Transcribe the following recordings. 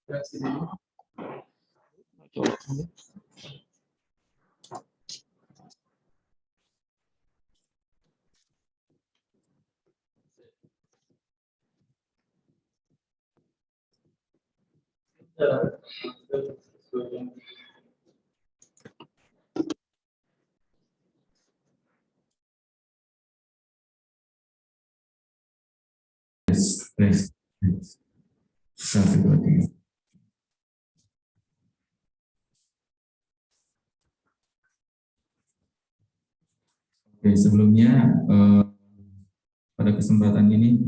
Tes. 1, 2, 3. Oke, sebelumnya pada kesempatan ini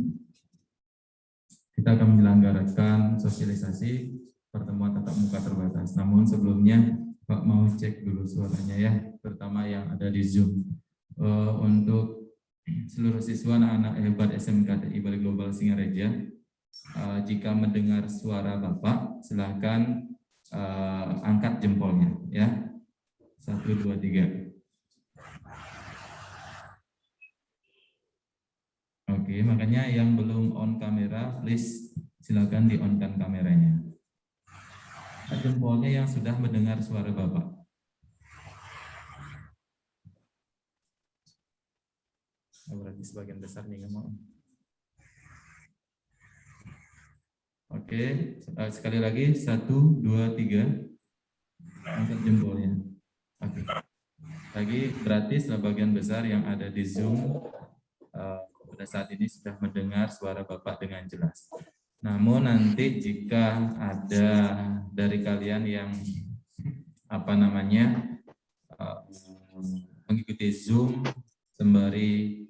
kita akan menyelenggarakan sosialisasi pertemuan tatap muka terbatas. Namun sebelumnya Pak mau cek dulu suaranya ya, terutama yang ada di Zoom. Untuk seluruh siswa anak-anak hebat SMKTI Bali Global Singareja, jika mendengar suara Bapak, silahkan angkat jempolnya ya. 1, 2, 3. Oke, makanya yang belum on kamera, please silakan di-on-kan kameranya. Jempolnya yang sudah mendengar suara Bapak. Berarti sebagian besar nih nggak mau. Oke, sekali lagi 1, 2, 3. Angkat jempolnya. Oke. Lagi berarti sebagian besar yang ada di Zoom pada saat ini sudah mendengar suara Bapak dengan jelas. Namun nanti jika ada dari kalian yang mengikuti Zoom sembari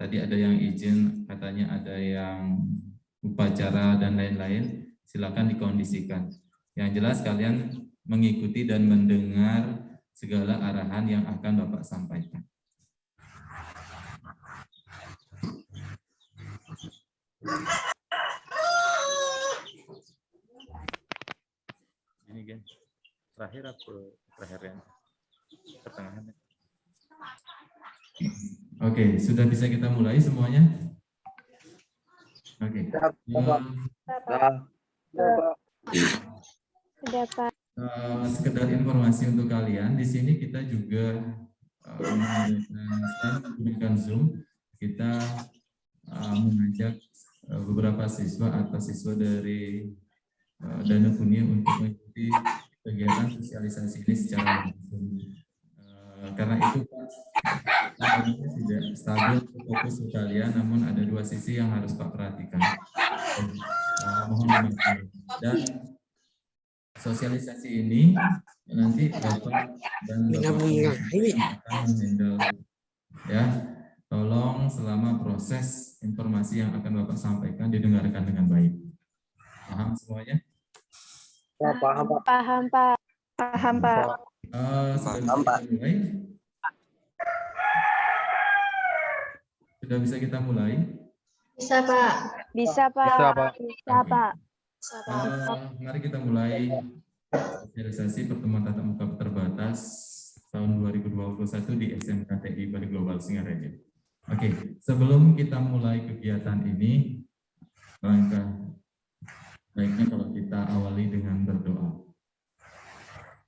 tadi ada yang izin katanya ada yang upacara dan lain-lain, silakan dikondisikan. Yang jelas kalian mengikuti dan mendengar segala arahan yang akan Bapak sampaikan. Ini kan terakhir apa terakhirnya? Pertengahan. Oke, sudah bisa kita mulai semuanya? Oke. Sekedar informasi untuk kalian, di sini kita juga menggunakan Zoom. Kita mengajak beberapa siswa atau siswa dari Dana Kunia untuk mengikuti kegiatan sosialisasi ini secara langsung. Karena itu tidak stabil fokus kalian, namun ada dua sisi yang harus Pak perhatikan. Mohon dimaklumi. Dan sosialisasi ini nanti Bapak dan Bapak akan menghandle ya. Tolong selama proses informasi yang akan Bapak sampaikan didengarkan dengan baik. Paham semuanya? Paham, Pak. Paham, Pak. Paham, Pak. Paham, Pak. Sudah bisa kita mulai? Bisa, Pak. Bisa, Pak. Bisa, Pak. Bisa, Pak. Mari kita mulai sosialisasi pertemuan tatap muka terbatas tahun 2021 di SMKTI Bali Global Singareja. Oke, sebelum kita mulai kegiatan ini, langkah baiknya kalau kita awali dengan berdoa.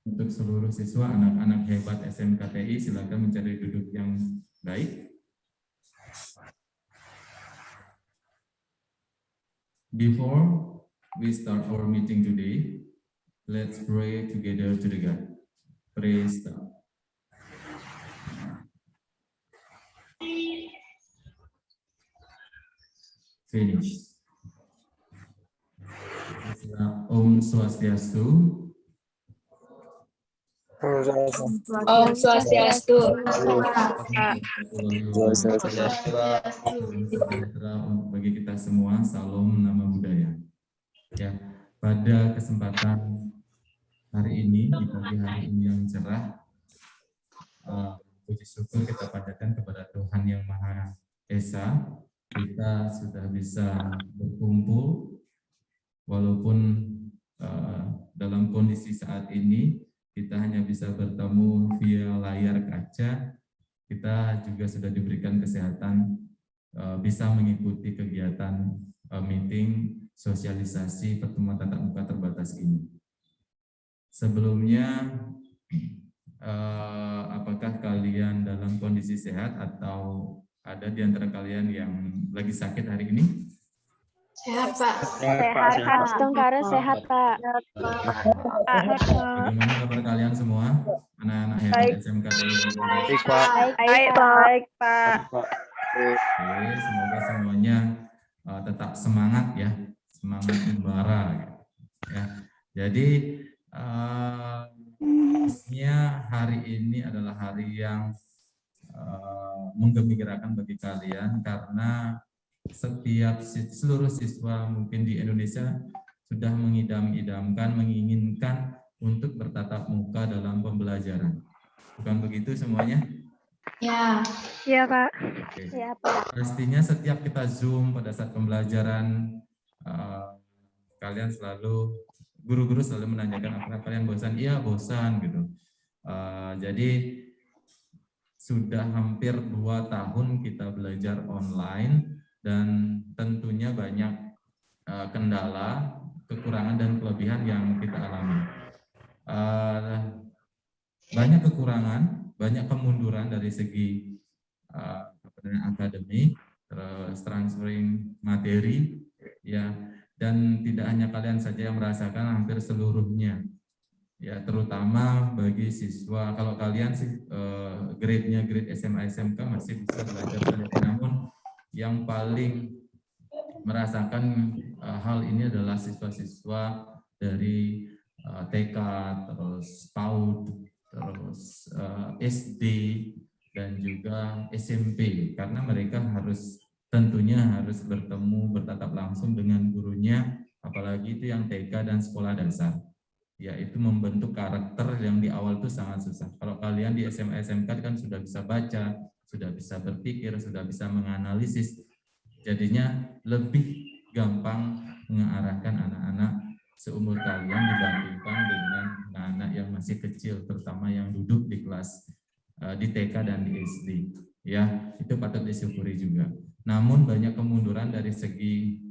Untuk seluruh siswa anak-anak hebat SMKTI, silakan mencari duduk yang baik. Before we start our meeting today, let's pray together to the God. Praise God. Finish. Om Swastiastu. Om Swastiastu. Bagi kita semua, salam nama budaya. Ya, pada kesempatan hari ini, di pagi hari ini yang cerah, puji syukur kita panjatkan kepada Tuhan Yang Maha Esa. Kita sudah bisa berkumpul, walaupun dalam kondisi saat ini kita hanya bisa bertemu via layar kaca. Kita juga sudah diberikan kesehatan bisa mengikuti kegiatan meeting sosialisasi pertemuan tatap muka terbatas ini. Sebelumnya, apakah kalian dalam kondisi sehat atau ada di antara kalian yang lagi sakit hari ini? Sehat, Pak. Sehat, Pak. Sehat, Tengkara sehat, Pak. Bagaimana kabar kalian semua? Anak-anak hebat SMK TI Bogor. Baik, Pak. Baik, Pak. Oke, semoga semuanya tetap semangat ya, semangat membara ya. Jadi hari ini adalah hari yang menggembirakan bagi kalian karena seluruh siswa mungkin di Indonesia sudah mengidam-idamkan, menginginkan untuk bertatap muka dalam pembelajaran. Bukan begitu semuanya? Ya. Iya, Pak. Oke. Iya, Pak. Pastinya setiap kita Zoom pada saat pembelajaran, kalian selalu, guru-guru selalu menanyakan apakah kalian bosan? Iya, bosan gitu. Jadi sudah hampir 2 tahun kita belajar online dan tentunya banyak kendala, kekurangan dan kelebihan yang kita alami. Banyak kekurangan, banyak kemunduran dari segi akademik, terus transferring materi, ya, dan tidak hanya kalian saja yang merasakan, hampir seluruhnya. Ya, terutama bagi siswa, kalau kalian sih grade-nya grade SMA SMK masih bisa belajar sendiri, namun yang paling merasakan hal ini adalah siswa-siswa dari TK, terus PAUD, terus SD dan juga SMP, karena mereka tentunya harus bertemu, bertatap langsung dengan gurunya, apalagi itu yang TK dan sekolah dasar. Ya, itu membentuk karakter yang di awal itu sangat susah. Kalau kalian di SMA SMK kan sudah bisa baca, sudah bisa berpikir, sudah bisa menganalisis, jadinya lebih gampang mengarahkan anak-anak seumur kalian dibandingkan dengan anak-anak yang masih kecil, terutama yang duduk di kelas di TK dan di SD. Ya, itu patut disyukuri juga. Namun banyak kemunduran dari segi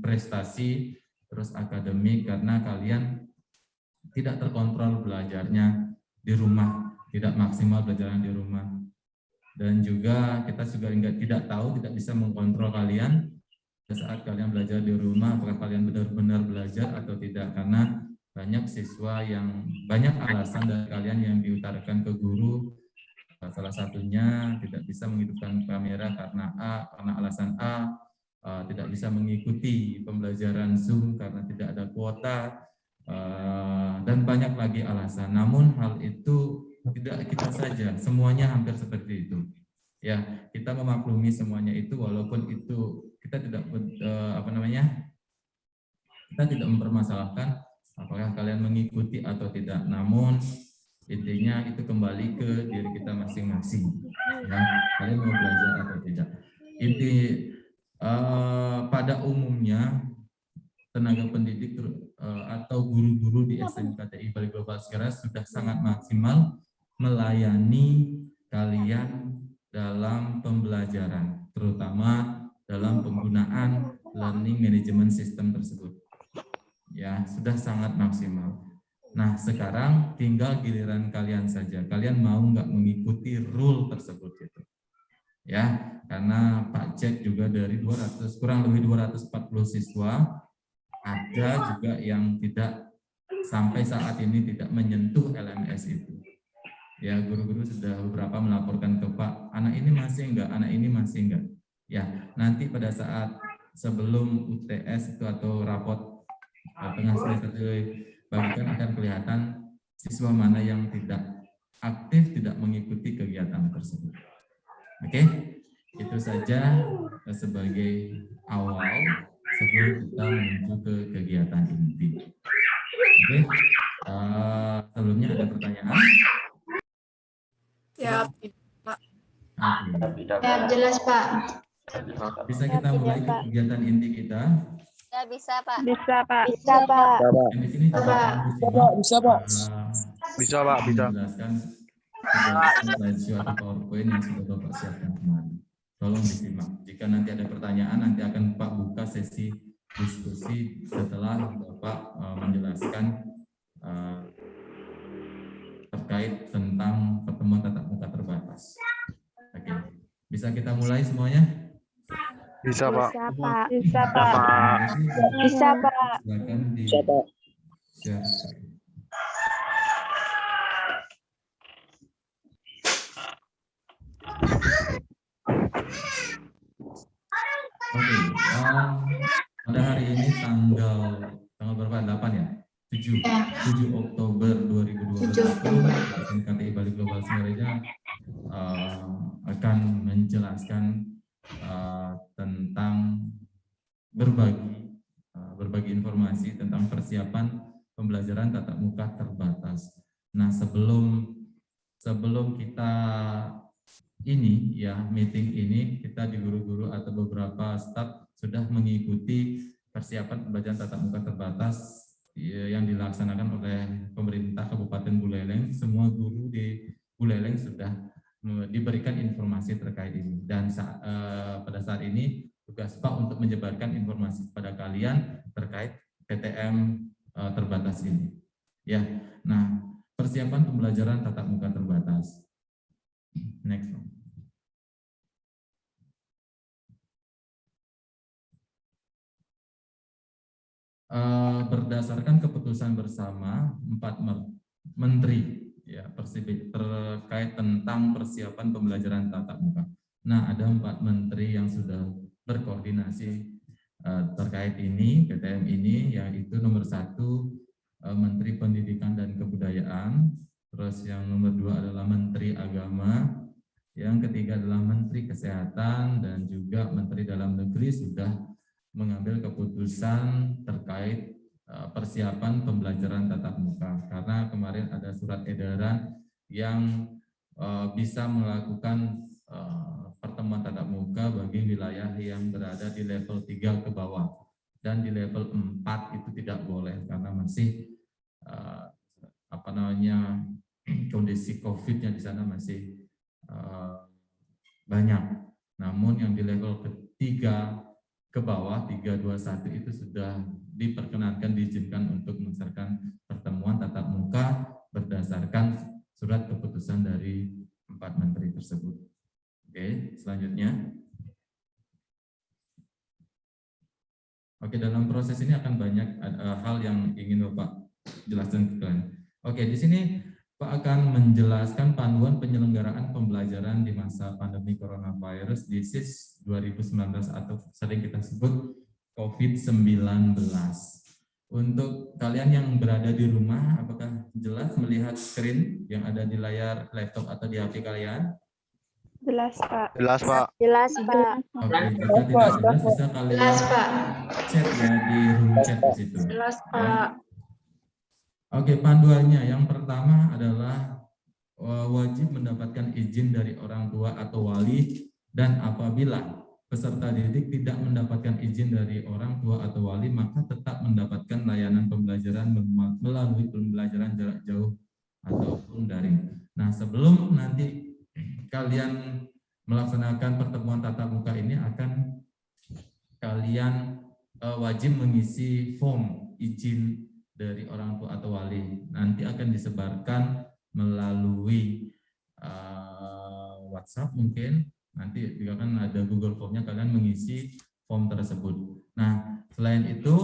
prestasi, terus akademik, karena kalian tidak terkontrol belajarnya di rumah, tidak maksimal belajarnya di rumah. Dan juga kita juga tidak tahu, tidak bisa mengkontrol kalian saat kalian belajar di rumah, apakah kalian benar-benar belajar atau tidak, karena banyak siswa yang banyak alasan dari kalian yang diutarakan ke guru. Salah satunya tidak bisa menghidupkan kamera karena alasan tidak bisa mengikuti pembelajaran Zoom karena tidak ada kuota, dan banyak lagi alasan. Namun hal itu tidak kita saja, semuanya hampir seperti itu. Ya, kita memaklumi semuanya itu, walaupun itu kita tidak kita tidak mempermasalahkan apakah kalian mengikuti atau tidak. Namun intinya itu kembali ke diri kita masing-masing. Ya, kalian mau belajar atau tidak. Pada umumnya tenaga pendidik atau guru-guru di SMK TI Bali Global sekarang sudah sangat maksimal melayani kalian dalam pembelajaran, terutama dalam penggunaan learning management system tersebut. Ya, sudah sangat maksimal. Nah, sekarang tinggal giliran kalian saja. Kalian mau nggak mengikuti rule tersebut gitu. Ya, karena Pak Jack juga dari kurang lebih 240 siswa, ada juga yang tidak sampai saat ini tidak menyentuh LMS itu. Ya, guru-guru sudah beberapa melaporkan ke Pak, anak ini masih enggak, anak ini masih enggak. Ya, nanti pada saat sebelum UTS itu atau rapot tengah semester bagikan akan kelihatan siswa mana yang tidak aktif, tidak mengikuti kegiatan tersebut. Oke, itu saja sebagai awal sebelum kita menuju ke kegiatan inti. Oke, sebelumnya ada pertanyaan? Ya, Pak. Ya, jelas, Pak. Bisa kita mulai ke kegiatan inti kita? Ya, bisa, Pak. Bisa, Pak. Bisa, Pak. Yang di sini juga Bisa, Pak. Bisa, Pak. Bisa. menjelaskan slideshow atau PowerPoint yang sudah Bapak siapkan kemarin. tolong disimak. Jika nanti ada pertanyaan, nanti akan Pak buka sesi diskusi setelah Bapak menjelaskan terkait tentang pertemuan tatap muka terbatas. Oke, bisa kita mulai semuanya? Bisa, Pak. Bisa, Pak. Bisa, Pak. Terima kasih. Bisa, Pak. Silakan di Bisa, Pak. share screen. Oke, pada hari ini tanggal berapa? 8 ya? 7 Oktober 2021, KTI Bali Global Singareja akan menjelaskan tentang berbagi informasi tentang persiapan pembelajaran tatap muka terbatas. Nah, sebelum kita meeting ini, kita di guru-guru atau beberapa staf sudah mengikuti persiapan pembelajaran tatap muka terbatas yang dilaksanakan oleh pemerintah Kabupaten Buleleng. Semua guru di Buleleng sudah diberikan informasi terkait ini, dan pada saat ini tugas Pak untuk menyebarkan informasi kepada kalian terkait PTM terbatas ini. Ya, nah, persiapan pembelajaran tatap muka terbatas. Next. Berdasarkan keputusan bersama 4 menteri ya terkait tentang persiapan pembelajaran tatap muka. Nah, ada 4 menteri yang sudah berkoordinasi terkait ini, PTM ini, yaitu nomor 1 Menteri Pendidikan dan Kebudayaan, terus yang nomor 2 adalah Menteri Agama, yang ketiga adalah Menteri Kesehatan, dan juga Menteri Dalam Negeri sudah mengambil keputusan terkait persiapan pembelajaran tatap muka, karena kemarin ada surat edaran yang bisa melakukan pertemuan tatap muka bagi wilayah yang berada di level 3 ke bawah, dan di level 4 itu tidak boleh karena masih kondisi COVID-nya di sana masih banyak. Namun yang di level ketiga ke bawah 321 itu sudah diperkenankan, diizinkan untuk melaksanakan pertemuan tatap muka berdasarkan surat keputusan dari 4 menteri tersebut. Oke, selanjutnya. Oke, dalam proses ini akan banyak hal yang ingin Bapak jelaskan ke kalian. Oke, di sini Pak akan menjelaskan panduan penyelenggaraan pembelajaran di masa pandemi coronavirus disease 2019 atau sering kita sebut COVID-19. Untuk kalian yang berada di rumah, apakah jelas melihat screen yang ada di layar laptop atau di HP kalian? Jelas, Pak. Jelas, Pak. Jelas, Pak. Oke, jika tidak jelas bisa kalian chat ya di room chat di situ. Jelas, Pak. Oke, panduannya yang pertama adalah wajib mendapatkan izin dari orang tua atau wali, dan apabila peserta didik tidak mendapatkan izin dari orang tua atau wali, maka tetap mendapatkan layanan pembelajaran melalui pembelajaran jarak jauh ataupun daring. Nah, sebelum nanti kalian melaksanakan pertemuan tatap muka ini, akan kalian wajib mengisi form izin dari orang tua atau wali. Nanti akan disebarkan melalui WhatsApp mungkin. Nanti juga kan ada Google Form-nya, kalian mengisi form tersebut. Nah, selain itu,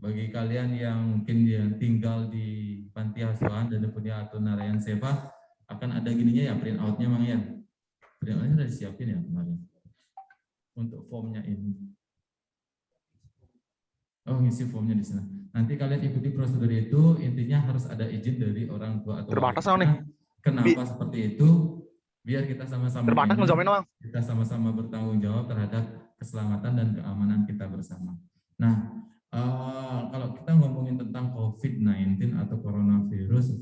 bagi kalian yang mungkin tinggal di panti asuhan dan punya atau Narayan Seva, akan ada gininya ya, print out-nya Mang ya. Print out-nya sudah disiapin ya kemarin untuk formnya ini. Oh, ngisi formnya di sana. Nanti kalian ikuti prosedur itu, intinya harus ada izin dari orang tua atau Terbatas wali. nih. Kenapa seperti itu? Biar kita sama-sama kita sama-sama bertanggung jawab terhadap keselamatan dan keamanan kita bersama. Nah, kalau kita ngomongin tentang COVID-19 atau coronavirus,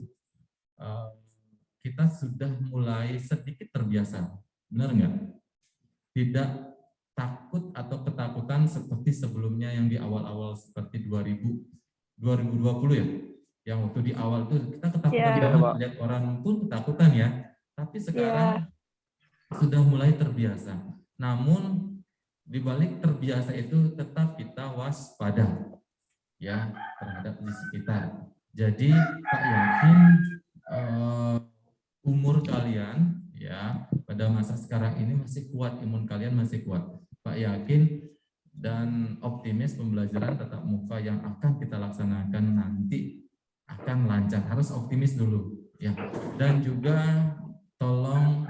kita sudah mulai sedikit terbiasa, benar nggak? Tidak takut atau ketakutan seperti sebelumnya yang di awal-awal seperti 2020 ya, yang waktu di awal itu kita ketakutan banget, lihat orang pun ketakutan ya, tapi sekarang sudah mulai terbiasa. Namun di balik terbiasa itu tetap kita waspada ya terhadap di sekitar. Jadi Pak yakin umur kalian ya pada masa sekarang ini masih kuat, imun kalian masih kuat. Pak yakin dan optimis pembelajaran tatap muka yang akan kita laksanakan nanti akan lancar. Harus optimis dulu ya. Dan juga tolong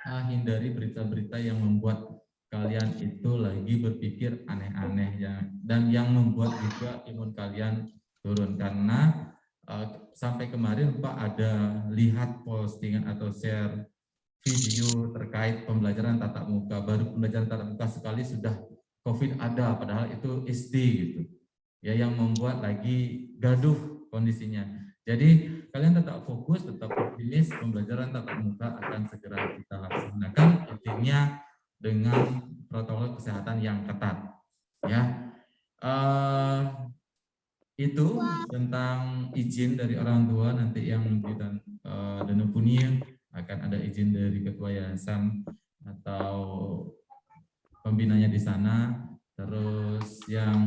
hindari berita-berita yang membuat kalian itu lagi berpikir aneh-aneh ya, dan yang membuat juga imun kalian turun. Karena sampai kemarin Pak ada lihat postingan atau share video terkait pembelajaran tatap muka, baru pembelajaran tatap muka sekali sudah COVID ada, padahal itu SD gitu ya, yang membuat lagi gaduh kondisinya. Jadi kalian tetap fokus, tetap optimis, pembelajaran tatap muka akan segera kita laksanakan, intinya dengan protokol kesehatan yang ketat ya. Itu tentang izin dari orang tua, nanti yang memberikan dana punir akan ada izin dari ketua yayasan atau pembinanya di sana. Terus yang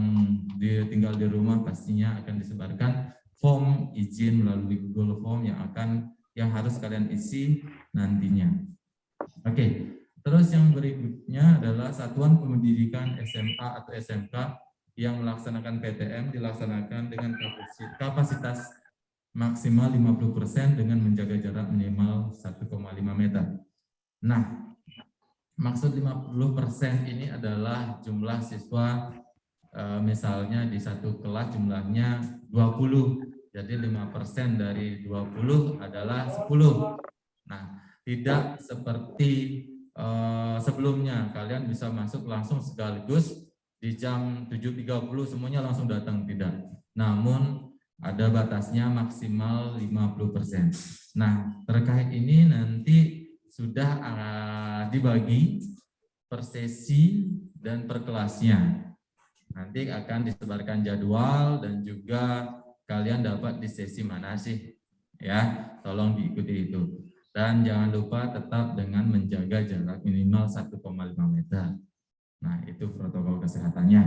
tinggal di rumah pastinya akan disebarkan form izin melalui Google Form yang harus kalian isi nantinya. Oke. Terus yang berikutnya adalah satuan pendidikan SMA atau SMK yang melaksanakan PTM dilaksanakan dengan kapasitas maksimal 50% dengan menjaga jarak minimal 1,5 meter. Nah, maksud 50% ini adalah jumlah siswa misalnya di satu kelas jumlahnya 20, jadi 5% dari 20 adalah 10. Nah, tidak seperti sebelumnya kalian bisa masuk langsung sekaligus di jam 7.30 semuanya langsung datang, tidak. Namun ada batasnya maksimal 50%. Nah, terkait ini nanti sudah dibagi per sesi dan per kelasnya. Nanti akan disebarkan jadwal dan juga kalian dapat di sesi mana sih. Ya, tolong diikuti itu. Dan jangan lupa tetap dengan menjaga jarak minimal 1,5 meter. Nah, itu protokol kesehatannya.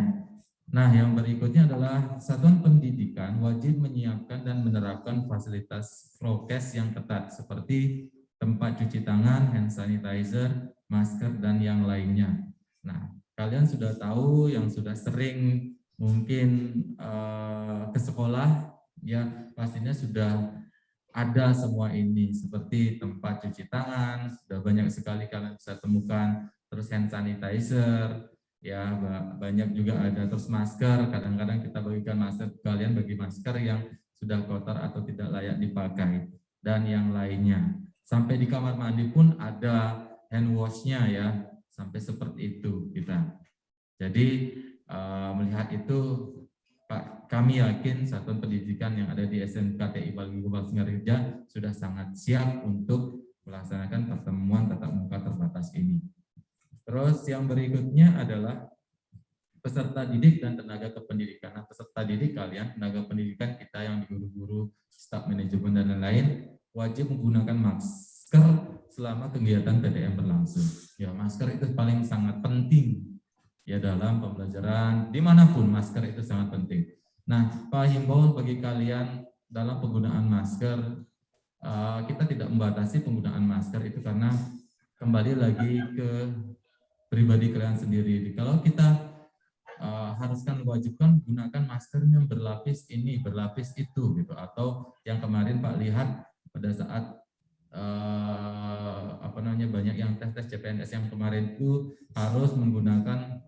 Nah, yang berikutnya adalah satuan pendidikan wajib menyiapkan dan menerapkan fasilitas prokes yang ketat seperti tempat cuci tangan, hand sanitizer, masker, dan yang lainnya. Nah, kalian sudah tahu yang sudah sering mungkin ke sekolah, ya pastinya sudah ada semua ini, seperti tempat cuci tangan, sudah banyak sekali kalian bisa temukan, terus hand sanitizer, ya banyak juga ada, terus masker, kadang-kadang kita bagikan masker, kalian bagi masker yang sudah kotor atau tidak layak dipakai, dan yang lainnya. Sampai di kamar mandi pun ada hand wash-nya ya, sampai seperti itu kita. Jadi melihat itu, Pak, kami yakin satuan pendidikan yang ada di SMK TI Balgibal Singareja sudah sangat siap untuk melaksanakan pertemuan tatap muka terbatas ini. Terus yang berikutnya adalah peserta didik dan tenaga kependidikan. Nah, peserta didik kalian, tenaga pendidikan kita yang di guru-guru, staf manajemen dan lain-lain wajib menggunakan masker selama kegiatan PTM berlangsung. Ya, masker itu paling sangat penting. Ya, dalam pembelajaran dimanapun masker itu sangat penting. Nah, Pak himbau bagi kalian dalam penggunaan masker, kita tidak membatasi penggunaan masker itu karena kembali lagi ke pribadi kalian sendiri. Kalau kita haruskan wajibkan gunakan masker yang berlapis ini, berlapis itu, gitu. Atau yang kemarin Pak lihat pada saat banyak yang tes CPNS yang kemarin itu harus menggunakan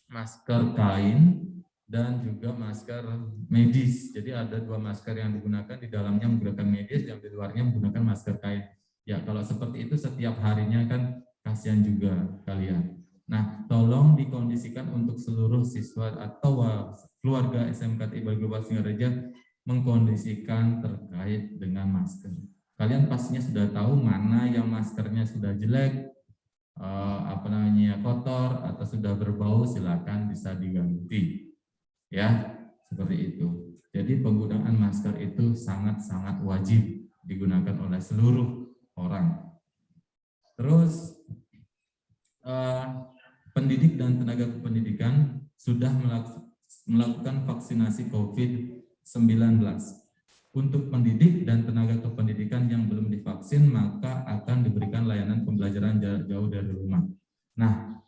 masker kain dan juga masker medis. Jadi ada dua masker yang digunakan, di dalamnya menggunakan medis, yang di luarnya menggunakan masker kain. Ya, kalau seperti itu setiap harinya kan kasihan juga kalian. Nah, tolong dikondisikan untuk seluruh siswa atau keluarga SMK TI Balgibal Singareja mengkondisikan terkait dengan masker. Kalian pastinya sudah tahu mana yang maskernya sudah jelek, kotor atau sudah berbau, silakan bisa diganti ya, seperti itu. Jadi penggunaan masker itu sangat-sangat wajib digunakan oleh seluruh orang. Terus pendidik dan tenaga kependidikan sudah melakukan vaksinasi COVID-19. Untuk pendidik dan tenaga kependidikan yang belum divaksin, maka akan diberikan layanan pembelajaran jarak jauh dari rumah. Nah,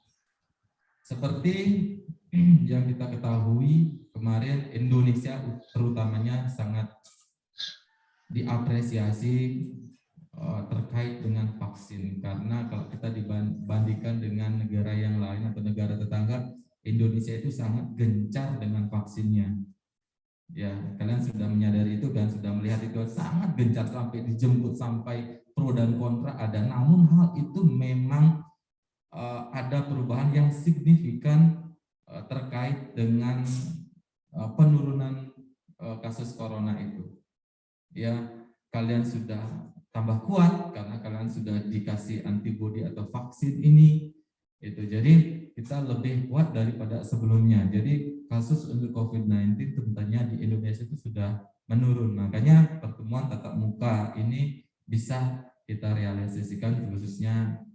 seperti yang kita ketahui, kemarin Indonesia terutamanya sangat diapresiasi terkait dengan vaksin, karena kalau kita dibandingkan dengan negara yang lain atau negara tetangga, Indonesia itu sangat gencar dengan vaksinnya. Ya, kalian sudah menyadari itu dan sudah melihat itu sangat gencar sampai dijemput, sampai pro dan kontra ada. Namun hal itu memang ada perubahan yang signifikan terkait dengan penurunan kasus corona itu. Ya, kalian sudah tambah kuat karena kalian sudah dikasih antibodi atau vaksin ini. Itu jadi kita lebih kuat daripada sebelumnya. Jadi kasus untuk COVID-19 tentunya di Indonesia itu sudah menurun. Makanya pertemuan tatap muka ini bisa kita realisasikan khususnya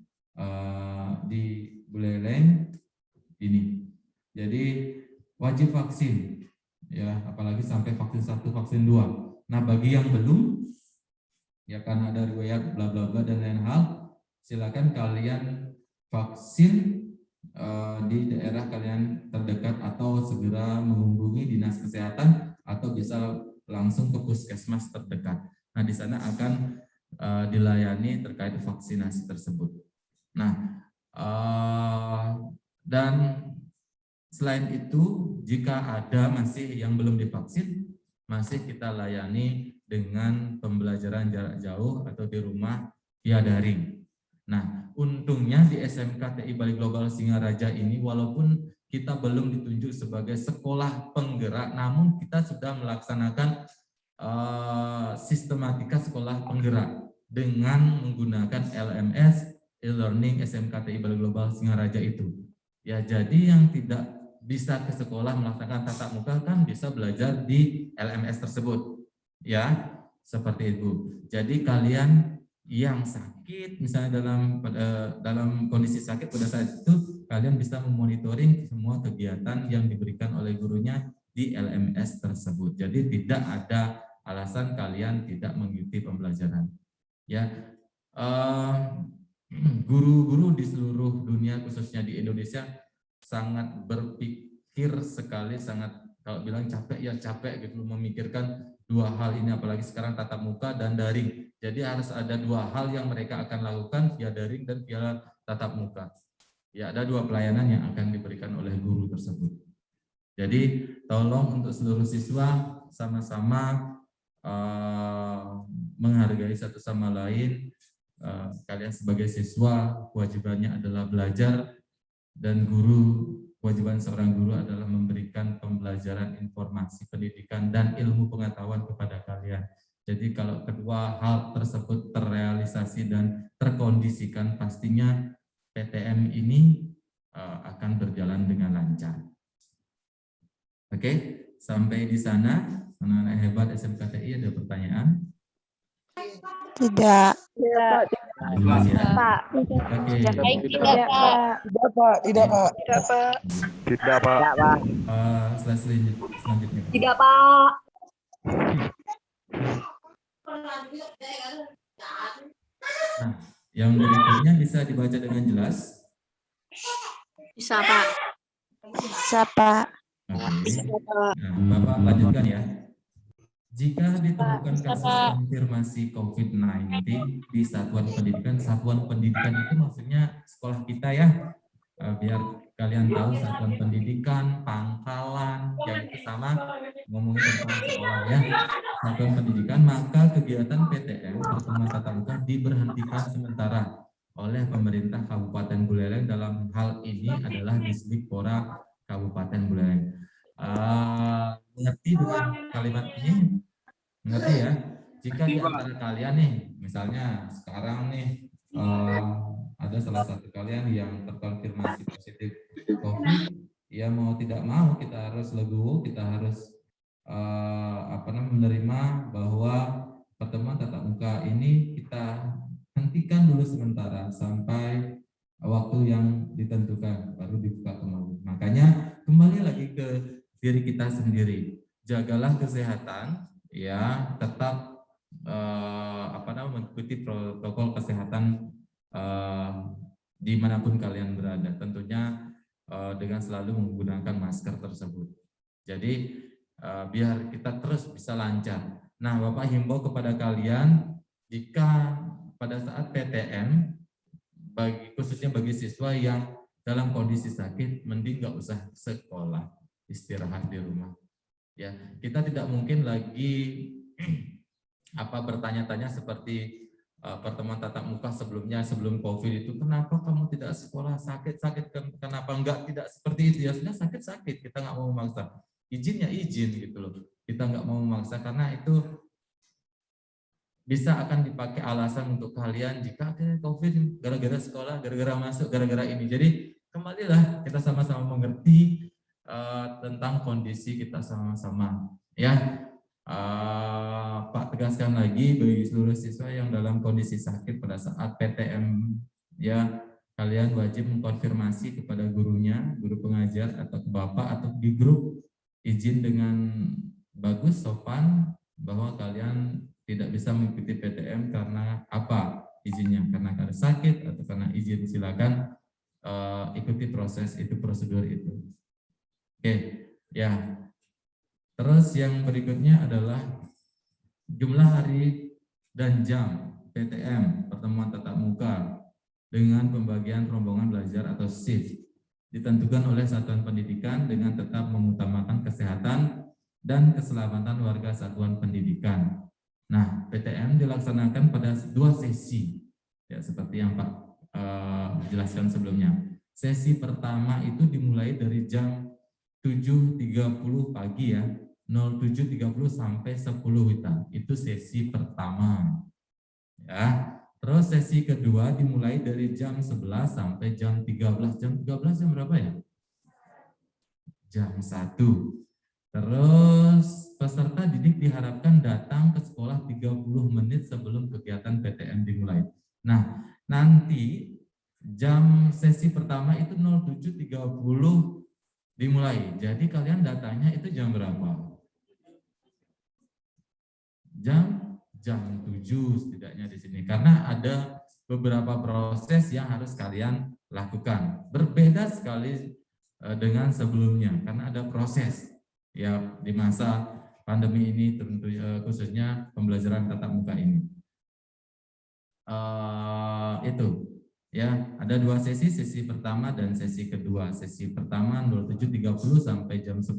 di Buleleng ini. Jadi wajib vaksin, ya, apalagi sampai vaksin 1, vaksin 2. Nah, bagi yang belum, ya karena ada riwayat bla bla bla dan lain hal, silakan kalian vaksin di daerah kalian terdekat atau segera menghubungi dinas kesehatan atau bisa langsung ke puskesmas terdekat. Nah, di sana akan dilayani terkait vaksinasi tersebut. Nah, dan selain itu, jika ada masih yang belum divaksin, masih kita layani dengan pembelajaran jarak jauh atau di rumah via daring. Nah, untungnya di SMK TI Bali Global Singaraja ini, walaupun kita belum ditunjuk sebagai sekolah penggerak, namun kita sudah melaksanakan sistematika sekolah penggerak dengan menggunakan LMS, e-learning SMK TI Bali Global Singaraja itu. Ya, jadi yang tidak bisa ke sekolah melaksanakan tatap muka kan bisa belajar di LMS tersebut. Ya, seperti itu. Jadi kalian yang sakit misalnya dalam kondisi sakit pada saat itu, kalian bisa memonitoring semua kegiatan yang diberikan oleh gurunya di LMS tersebut. Jadi tidak ada alasan kalian tidak mengikuti pembelajaran. Ya, guru-guru di seluruh dunia khususnya di Indonesia sangat berpikir sekali, sangat kalau bilang capek ya capek gitu memikirkan dua hal ini, apalagi sekarang tatap muka dan daring. Jadi harus ada dua hal yang mereka akan lakukan via daring dan via tatap muka. Ya, ada dua pelayanan yang akan diberikan oleh guru tersebut. Jadi tolong untuk seluruh siswa sama-sama menghargai satu sama lain. Kalian sebagai siswa kewajibannya adalah belajar, dan guru, kewajiban seorang guru adalah memberikan pembelajaran, informasi, pendidikan, dan ilmu pengetahuan kepada kalian. Jadi kalau kedua hal tersebut terrealisasi dan terkondisikan, pastinya PTM ini akan berjalan dengan lancar. Oke, sampai di sana. Anak-anak hebat SMKTI ada pertanyaan? Tidak. Tidak. Jelas ya? Pak. Oke. Tidak, Pak. Tidak, Pak. Tidak, Pak. Tidak, Pak. Selanjutnya. Tidak, Pak. Nah, yang berikutnya bisa dibaca dengan jelas? Bisa, Pak. Bisa, Pak. Oke. Nah, Bapak lanjutkan ya. Jika ditemukan kasus konfirmasi COVID-19 di satuan pendidikan itu maksudnya sekolah kita ya, biar kalian tahu satuan pendidikan, pangkalan, yang itu sama ngomongin tentang sekolah ya, satuan pendidikan, maka kegiatan PTM pertemuan tatap muka diberhentikan sementara oleh pemerintah Kabupaten Buleleng. Dalam hal ini adalah Disdikpora Kabupaten Buleleng. Mengerti dengan kalimat ini? Mengerti ya? Jika di antara kalian nih, misalnya sekarang nih ada salah satu kalian yang terkonfirmasi positif COVID, ya mau tidak mau kita harus legowo, kita harus menerima bahwa pertemuan tatap muka ini kita hentikan dulu sementara sampai waktu yang ditentukan baru dibuka kembali. Makanya kembali lagi ke diri kita sendiri. Jagalah kesehatan, ya, tetap mengikuti protokol kesehatan dimanapun kalian berada. Tentunya dengan selalu menggunakan masker tersebut. Jadi biar kita terus bisa lancar. Nah, Bapak himbau kepada kalian, jika pada saat PTM, khususnya bagi siswa yang dalam kondisi sakit, mending nggak usah sekolah, istirahat di rumah. Ya, kita tidak mungkin lagi bertanya-tanya seperti pertemuan tatap muka sebelumnya, sebelum COVID itu, kenapa kamu tidak sekolah, sakit-sakit, kenapa enggak, tidak seperti itu ya, sudah sakit-sakit, kita nggak mau memaksa, izin ya izin gitu loh, kita nggak mau memaksa karena itu bisa akan dipakai alasan untuk kalian jika COVID gara-gara sekolah, gara-gara masuk, gara-gara ini. Jadi kembalilah kita sama-sama mengerti tentang kondisi kita sama-sama, ya. Pak tegaskan lagi bagi seluruh siswa yang dalam kondisi sakit pada saat PTM, ya, kalian wajib mengkonfirmasi kepada gurunya, guru pengajar atau ke bapak atau di grup, izin dengan bagus, sopan, bahwa kalian tidak bisa mengikuti PTM karena apa izinnya, karena sakit atau karena izin, silakan ikuti proses itu, prosedur itu. Oke, ya. Terus yang berikutnya adalah jumlah hari dan jam PTM, pertemuan tatap muka, dengan pembagian rombongan belajar atau shift, ditentukan oleh satuan pendidikan dengan tetap mengutamakan kesehatan dan keselamatan warga satuan pendidikan. Nah, PTM dilaksanakan pada 2 sesi, ya, seperti yang Pak jelaskan sebelumnya. Sesi pertama itu dimulai dari jam 7.30 pagi, ya, 07.30 sampai 10 WITA. Itu sesi pertama. Ya. Terus sesi kedua dimulai dari jam 11 sampai jam 13. Jam 13 jam berapa ya? Jam 1. Terus peserta didik diharapkan datang ke sekolah 30 menit sebelum kegiatan PTM dimulai. Nah, nanti jam sesi pertama itu 07.30 dimulai. Jadi kalian datanya itu jam berapa? Jam 7 setidaknya di sini. Karena ada beberapa proses yang harus kalian lakukan. Berbeda sekali dengan sebelumnya karena ada proses, ya, di masa pandemi ini, tentu khususnya pembelajaran tatap muka ini. Itu, ya, ada 2 sesi, sesi pertama dan sesi kedua. Sesi pertama 07.30 sampai jam 10,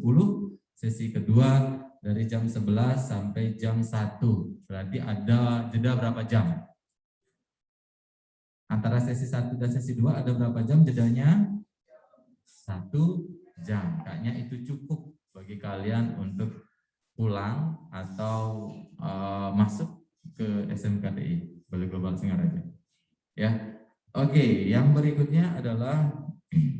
sesi kedua dari jam 11 sampai jam 1. Berarti ada jeda berapa jam? Antara sesi 1 dan sesi 2 ada berapa jam jedanya? 1 jam. Kayaknya itu cukup bagi kalian untuk pulang atau masuk ke SMKTI Balai Global Singaraja. Ya, oke. Yang berikutnya adalah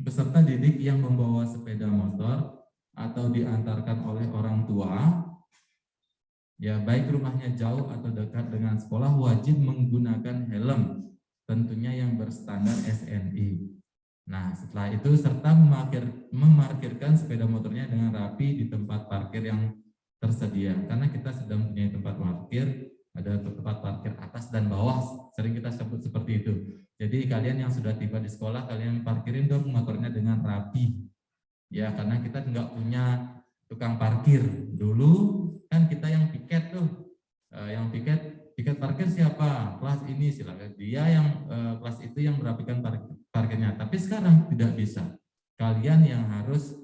peserta didik yang membawa sepeda motor atau diantarkan oleh orang tua, ya, baik rumahnya jauh atau dekat dengan sekolah, wajib menggunakan helm, tentunya yang berstandar SNI. Nah, setelah itu serta memarkirkan sepeda motornya dengan rapi di tempat parkir yang tersedia. Karena kita sedang punya tempat parkir, ada tempat parkir atas dan bawah, sering kita sebut seperti itu. Jadi kalian yang sudah tiba di sekolah, kalian parkirin dong motornya dengan rapi, ya, karena kita nggak punya tukang parkir. Dulu kan kita yang piket tuh, yang piket parkir siapa? Kelas ini, silakan dia yang kelas itu yang merapikan parkirnya. Tapi sekarang tidak bisa. Kalian yang harus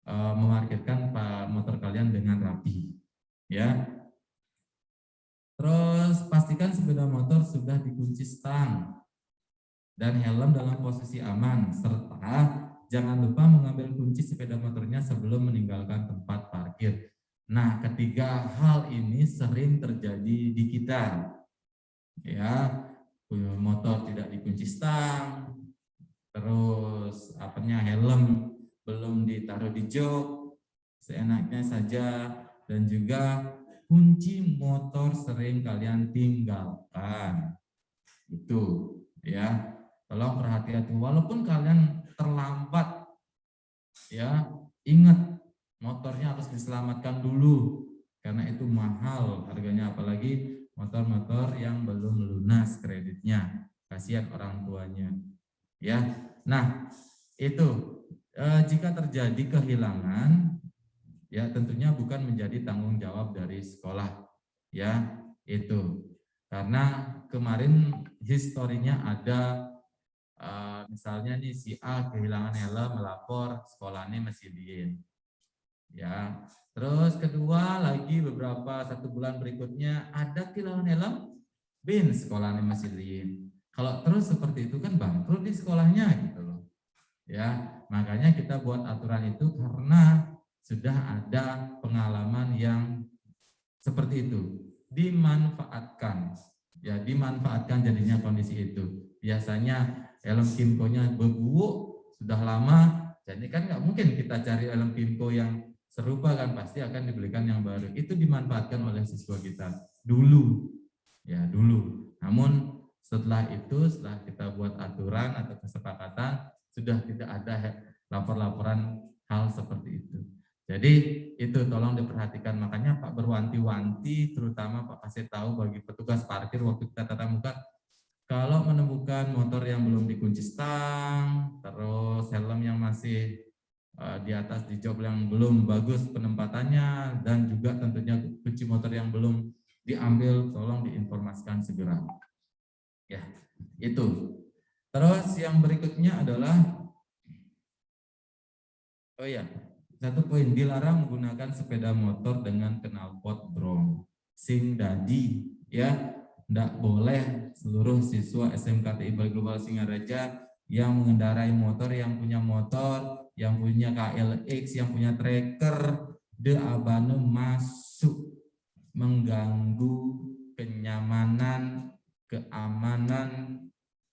memarkirkan motor kalian dengan rapi, ya. Terus pastikan sepeda motor sudah dikunci stang dan helm dalam posisi aman, serta jangan lupa mengambil kunci sepeda motornya sebelum meninggalkan tempat parkir. Nah, ketiga hal ini sering terjadi di kita, ya. Motor tidak dikunci stang, terus helm belum ditaruh di jok seenaknya saja, dan juga kunci motor sering kalian tinggalkan, itu, ya. Tolong perhati-hati, walaupun kalian terlambat, ya ingat motornya harus diselamatkan dulu karena itu mahal harganya, apalagi motor-motor yang belum lunas kreditnya, kasihan orang tuanya. Ya, nah itu jika terjadi kehilangan, ya tentunya bukan menjadi tanggung jawab dari sekolah, ya itu karena kemarin historinya ada. Misalnya nih si A kehilangan helm, melapor, sekolahnya masih diem. Ya, terus kedua lagi beberapa 1 bulan berikutnya ada kehilangan helm, bin sekolahnya masih diem. Kalau terus seperti itu kan bangkrut di sekolahnya gitu loh. Ya, makanya kita buat aturan itu karena sudah ada pengalaman yang seperti itu, dimanfaatkan. Ya, dimanfaatkan jadinya kondisi itu. Biasanya helm Kimco-nya berbuuk sudah lama, jadi kan nggak mungkin kita cari helm Kimco yang serupa kan, pasti akan dibelikan yang baru. Itu dimanfaatkan oleh siswa kita dulu, ya dulu. Namun setelah itu, setelah kita buat aturan atau kesepakatan, sudah tidak ada lapor-laporan hal seperti itu. Jadi itu tolong diperhatikan, makanya Pak berwanti-wanti, terutama Pak kasih tahu bagi petugas parkir waktu kita tatap muka, kalau menemukan motor yang belum dikunci stang, terus helm yang masih di atas di jok yang belum bagus penempatannya, dan juga tentunya kunci motor yang belum diambil, tolong diinformasikan segera. Ya, itu. Terus yang berikutnya adalah, oh ya, 1 poin, dilarang menggunakan sepeda motor dengan knalpot brong. Sing dadi, ya. Tidak boleh seluruh siswa SMKTI Global Singaraja yang mengendarai motor, yang punya motor, yang punya KLX, yang punya tracker, abane masuk mengganggu kenyamanan, keamanan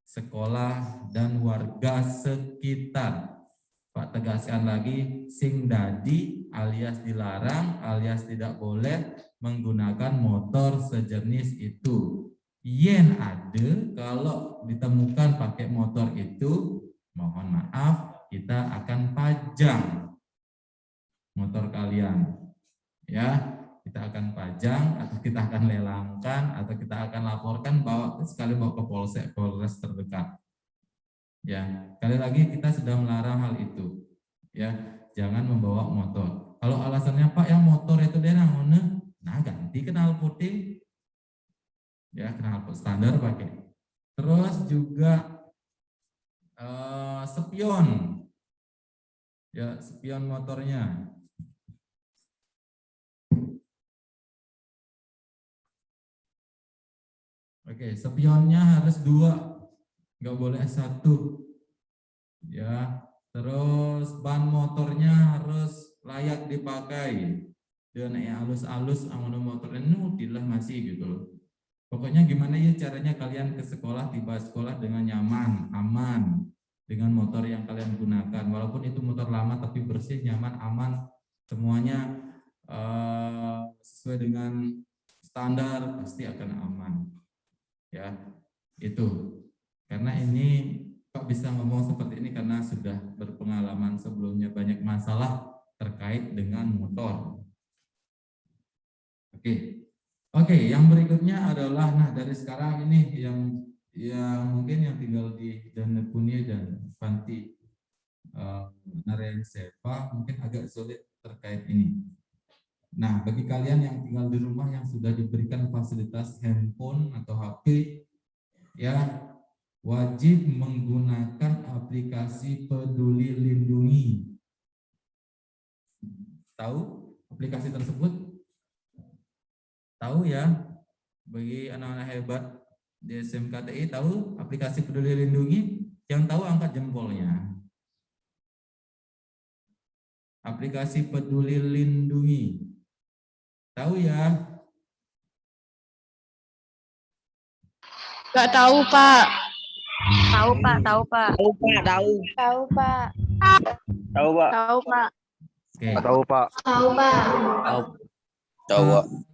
sekolah dan warga sekitar. Pak tegaskan lagi, sing dadi alias dilarang alias tidak boleh menggunakan motor sejenis itu. Yen ada, kalau ditemukan pakai motor itu, mohon maaf, kita akan pajang motor kalian. Ya, kita akan pajang atau kita akan lelangkan atau kita akan laporkan, sekali bawa ke Polres terdekat. Ya, sekali lagi kita sudah melarang hal itu. Ya, jangan membawa motor. Kalau alasannya Pak yang motor itu daerah mana? Nah, ganti knalpotnya. Ya, knalpot standar pakai. Terus juga spion. Ya, spion motornya. Oke, spionnya harus 2. Nggak boleh 1. Ya, terus ban motornya harus layak dipakai. Dan halus-halus amun motornya nutilah masih gitu loh. Pokoknya gimana ya caranya kalian ke sekolah, tiba sekolah dengan nyaman, aman, dengan motor yang kalian gunakan. Walaupun itu motor lama tapi bersih, nyaman, aman, semuanya sesuai dengan standar, pasti akan aman. Ya, itu. Karena ini Pak bisa ngomong seperti ini karena sudah berpengalaman sebelumnya banyak masalah terkait dengan motor. Oke, yang berikutnya adalah, nah dari sekarang ini yang mungkin yang tinggal di Danepuni dan Fanti Narayan Sepa mungkin agak sulit terkait ini. Nah, bagi kalian yang tinggal di rumah yang sudah diberikan fasilitas handphone atau HP, ya wajib menggunakan aplikasi Peduli Lindungi. Tahu aplikasi tersebut? Tahu ya, bagi anak-anak hebat di SMKTI tahu aplikasi Peduli Lindungi? Yang tahu angkat jempolnya. Aplikasi Peduli Lindungi. Tahu ya? Nggak tahu, Pak. Tahu, Pak. Tahu, Pak. Tahu Pak, tahu. Tahu, Pak. Tahu Pak. Tahu, Pak. Oke. Tahu Pak. Tahu, Pak. Tahu.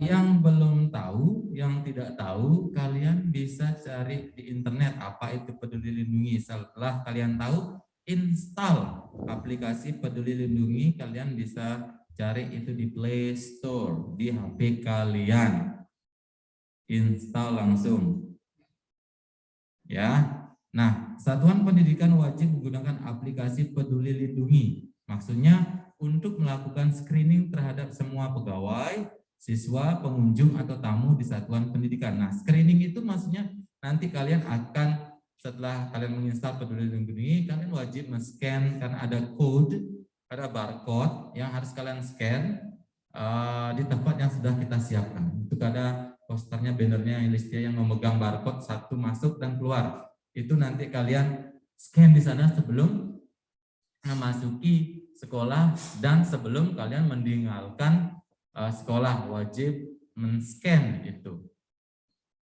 Yang belum tahu, yang tidak tahu, kalian bisa cari di internet apa itu Peduli Lindungi. Setelah kalian tahu, install aplikasi Peduli Lindungi. Kalian bisa cari itu di Play Store di HP kalian. Install langsung. Ya. Nah, satuan pendidikan wajib menggunakan aplikasi Peduli Lindungi. Maksudnya untuk melakukan screening terhadap semua pegawai, siswa, pengunjung, atau tamu di satuan pendidikan. Nah, screening itu maksudnya nanti kalian akan, setelah kalian menginstal Peduli Lindungi, kalian wajib men-scan karena ada code, ada barcode yang harus kalian scan di tempat yang sudah kita siapkan. Untuk ada posternya, bannernya, listnya yang memegang barcode satu masuk dan keluar. Itu nanti kalian scan di sana sebelum memasuki sekolah dan sebelum kalian meninggalkan sekolah, wajib men-scan itu.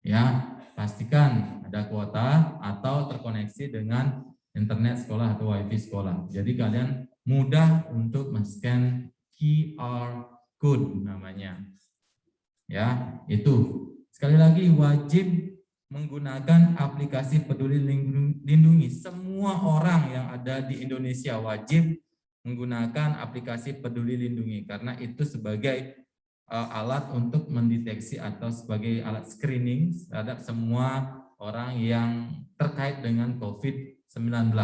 Ya, pastikan ada kuota atau terkoneksi dengan internet sekolah atau wifi sekolah. Jadi kalian mudah untuk men-scan QR code namanya. Ya, itu. Sekali lagi wajib menggunakan aplikasi Peduli Lindungi. Semua orang yang ada di Indonesia wajib menggunakan aplikasi Peduli Lindungi karena itu sebagai alat untuk mendeteksi atau sebagai alat screening terhadap semua orang yang terkait dengan COVID-19.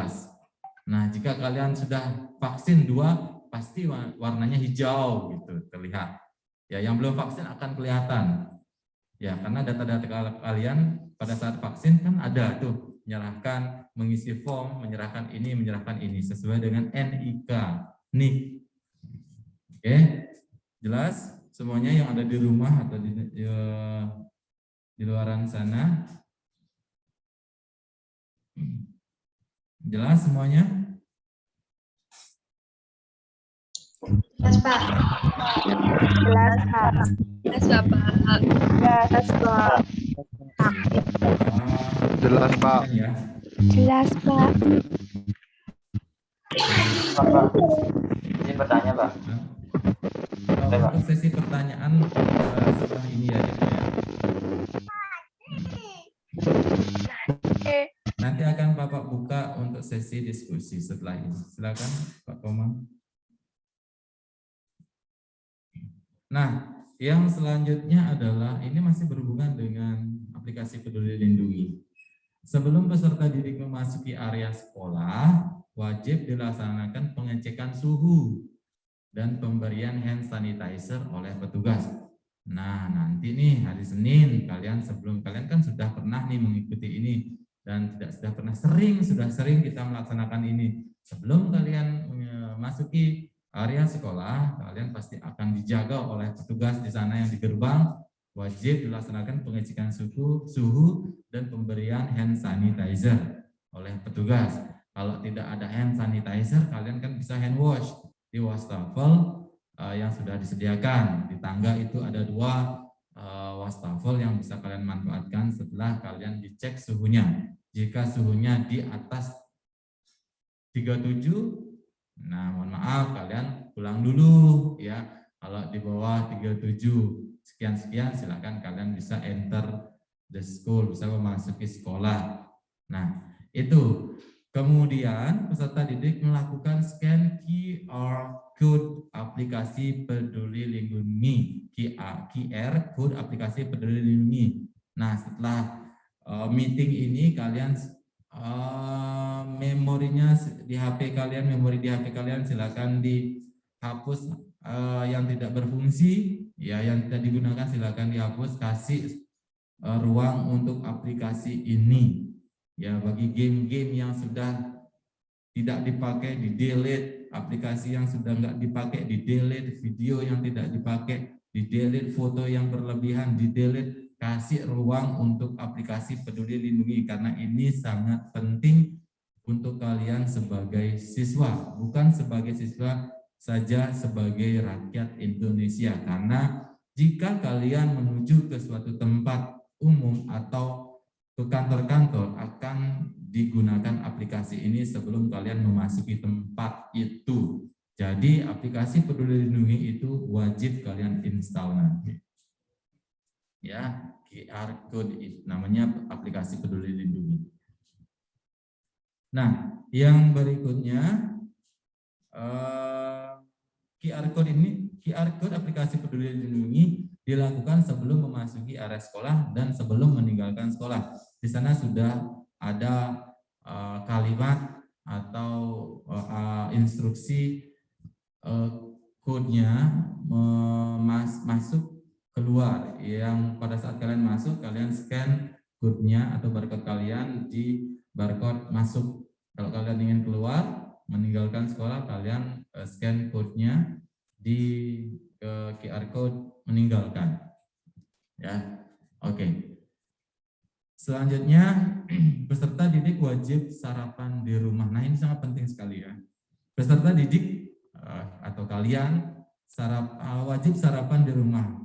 Nah, jika kalian sudah vaksin 2, pasti warnanya hijau gitu terlihat. Ya, yang belum vaksin akan kelihatan. Ya, karena data-data kalian pada saat vaksin kan ada tuh, menyerahkan, mengisi form, menyerahkan ini sesuai dengan NIK, NIK. Oke, jelas semuanya yang ada di rumah atau di luaran sana? Jelas semuanya? Jelas, Pak. Jelas, Pak. Jelas, Pak. Jelas, Pak. Jelas, Pak. Ya. Jelas, Pak. Pak, izin bertanya, Pak. Untuk sesi pertanyaan setelah ini ya, gitu ya. Nanti akan Bapak buka untuk sesi diskusi setelah ini. Silakan Pak Komang. Nah, yang selanjutnya adalah ini masih berhubungan dengan aplikasi Peduli Lindungi. Sebelum peserta didik memasuki area sekolah, wajib dilaksanakan pengecekan suhu dan pemberian hand sanitizer oleh petugas. Nah, nanti nih hari Senin sebelum kalian kan sudah pernah nih mengikuti ini dan sudah sering kita melaksanakan ini. Sebelum kalian memasuki area sekolah, kalian pasti akan dijaga oleh petugas di sana yang di gerbang. Wajib dilaksanakan pengecekan suhu dan pemberian hand sanitizer oleh petugas. Kalau tidak ada hand sanitizer, kalian kan bisa hand wash di wastafel yang sudah disediakan. Di tangga itu ada 2 wastafel yang bisa kalian manfaatkan setelah kalian dicek suhunya. Jika suhunya di atas 37, nah mohon maaf kalian pulang dulu ya. Kalau di bawah 37 sekian silakan kalian bisa enter the school, bisa memasuki sekolah. Nah, itu. Kemudian peserta didik melakukan scan QR code aplikasi Peduli Lindungi, QR code aplikasi Peduli Lindungi. Nah, setelah meeting ini kalian memorinya di HP kalian, memori di HP kalian silakan dihapus yang tidak berfungsi, ya yang tidak digunakan silakan dihapus, kasih ruang untuk aplikasi ini. Ya, bagi game-game yang sudah tidak dipakai di-delete, aplikasi yang sudah nggak dipakai di-delete, video yang tidak dipakai di-delete, foto yang berlebihan di-delete, kasih ruang untuk aplikasi Peduli Lindungi karena ini sangat penting untuk kalian sebagai siswa, bukan sebagai siswa saja, sebagai rakyat Indonesia. Karena jika kalian menuju ke suatu tempat umum atau ke kantor-kantor akan digunakan aplikasi ini sebelum kalian memasuki tempat itu. Jadi aplikasi Peduli Lindungi itu wajib kalian install nanti. Ya, QR code itu namanya aplikasi Peduli Lindungi. Nah, yang berikutnya QR code aplikasi Peduli Lindungi dilakukan sebelum memasuki area sekolah dan sebelum meninggalkan sekolah. Di sana sudah ada kalimat atau instruksi kodenya masuk keluar, yang pada saat kalian masuk kalian scan kodenya atau barcode kalian di barcode masuk. Kalau kalian ingin keluar meninggalkan sekolah, kalian scan kodenya di QR code meninggalkan. Ya, oke. Selanjutnya, peserta didik wajib sarapan di rumah. Nah, ini sangat penting sekali ya. Peserta didik atau kalian wajib sarapan di rumah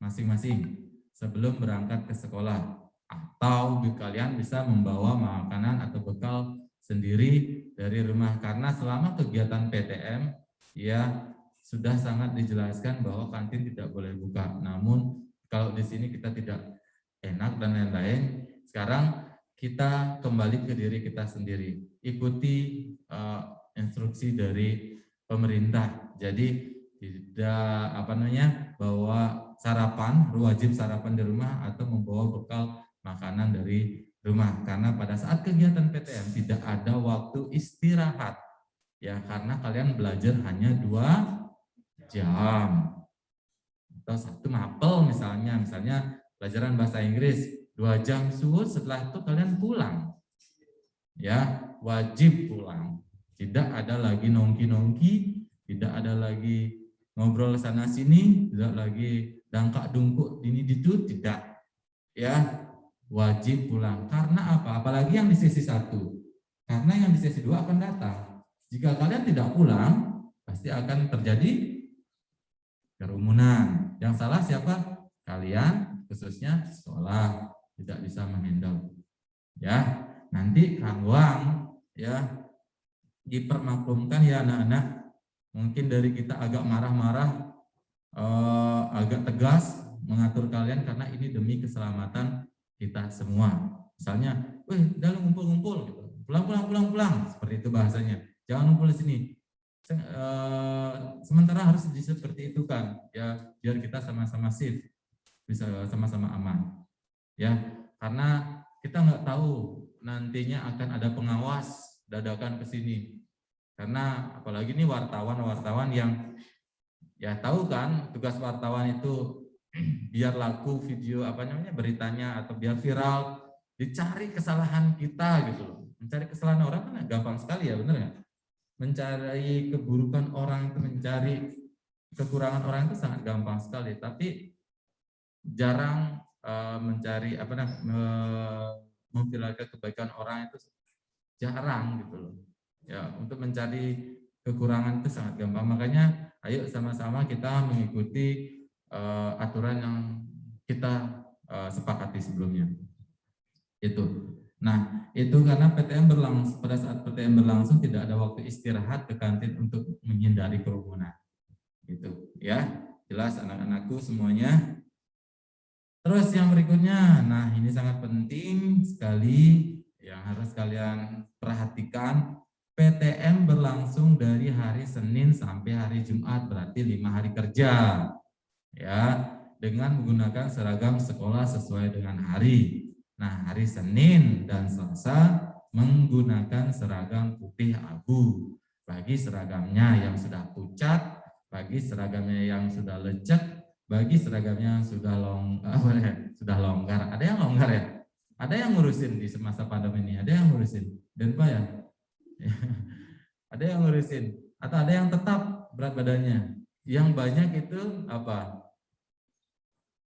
masing-masing sebelum berangkat ke sekolah, atau kalian bisa membawa makanan atau bekal sendiri dari rumah, karena selama kegiatan PTM ya sudah sangat dijelaskan bahwa kantin tidak boleh buka. Namun kalau di sini kita tidak enak dan lain-lain, sekarang kita kembali ke diri kita sendiri, ikuti instruksi dari pemerintah. Jadi tidak bawa sarapan, wajib sarapan di rumah atau membawa bekal makanan dari rumah, karena pada saat kegiatan PTM tidak ada waktu istirahat ya, karena kalian belajar hanya 2 jam atau 1 mapel misalnya pelajaran bahasa Inggris 2 jam setelah itu kalian pulang ya, wajib pulang. Tidak ada lagi nongki-nongki, tidak ada lagi ngobrol sana sini, tidak lagi dangkak dungkuk ini itu, tidak ya, wajib pulang. Karena apa? Apalagi yang di sesi 1, karena yang di sesi 2 akan datang. Jika kalian tidak pulang, pasti akan terjadi kerumunan. Yang salah siapa? Kalian, khususnya sekolah, tidak bisa menghandle ya. Nanti Kang Wang ya dipermaklumkan ya anak-anak, mungkin dari kita agak marah-marah, agak tegas mengatur kalian, karena ini demi keselamatan kita semua. Misalnya, dalam ngumpul-ngumpul gitu, pulang, seperti itu bahasanya. Jangan ngumpul di sini. Sementara harus seperti itu kan, ya biar kita sama-sama safe, bisa sama-sama aman. Ya, karena kita nggak tahu nantinya akan ada pengawas dadakan ke sini. Karena apalagi ini wartawan yang ya tahu kan, tugas wartawan itu biar laku video beritanya, atau biar viral, dicari kesalahan kita gitu loh. Mencari kesalahan orang kan gampang sekali ya, bener nggak? Mencari keburukan orang itu, mencari kekurangan orang itu sangat gampang sekali, tapi jarang mencari memviralkan kebaikan orang itu jarang gitu loh. Ya, untuk mencari kekurangan itu sangat gampang. Makanya ayo sama-sama kita mengikuti aturan yang kita sepakati sebelumnya. Itu. Nah, itu karena PTM berlangsung, pada saat PTM berlangsung tidak ada waktu istirahat ke kantin untuk menghindari kerumunan. Gitu, ya. Jelas anak-anakku semuanya. Terus yang berikutnya, nah ini sangat penting sekali yang harus kalian perhatikan. PTM berlangsung dari hari Senin sampai hari Jumat, berarti 5 hari kerja. Ya, dengan menggunakan seragam sekolah sesuai dengan hari. Nah, hari Senin dan Selasa menggunakan seragam putih abu. Bagi seragamnya yang sudah pucat, bagi seragamnya yang sudah lecek, bagi seragamnya yang sudah longgar. Ada yang longgar ya? Ada yang ngurusin di semasa pandemi ini? Ada yang ngurusin? Dan Pak ya? Ada yang ngurusin? Atau ada yang tetap berat badannya? Yang banyak itu apa?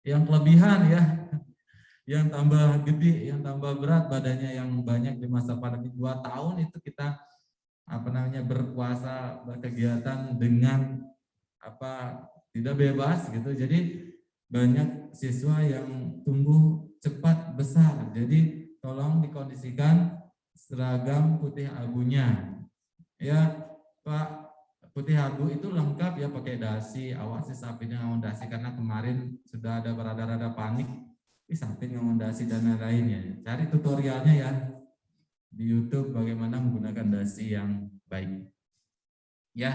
Yang kelebihan ya, yang tambah gede, yang tambah berat badannya, yang banyak di masa pandemi 2 tahun itu kita berpuasa, berkegiatan dengan tidak bebas gitu. Jadi banyak siswa yang tumbuh cepat besar. Jadi tolong dikondisikan seragam putih abunya. Ya Pak Putih abu itu lengkap ya, pakai dasi. Awas si sapinya ngawon dasi karena kemarin sudah ada berada-rada panik. Sapi ngawon dasi dan lain-lainnya. Cari tutorialnya ya di YouTube bagaimana menggunakan dasi yang baik. Ya,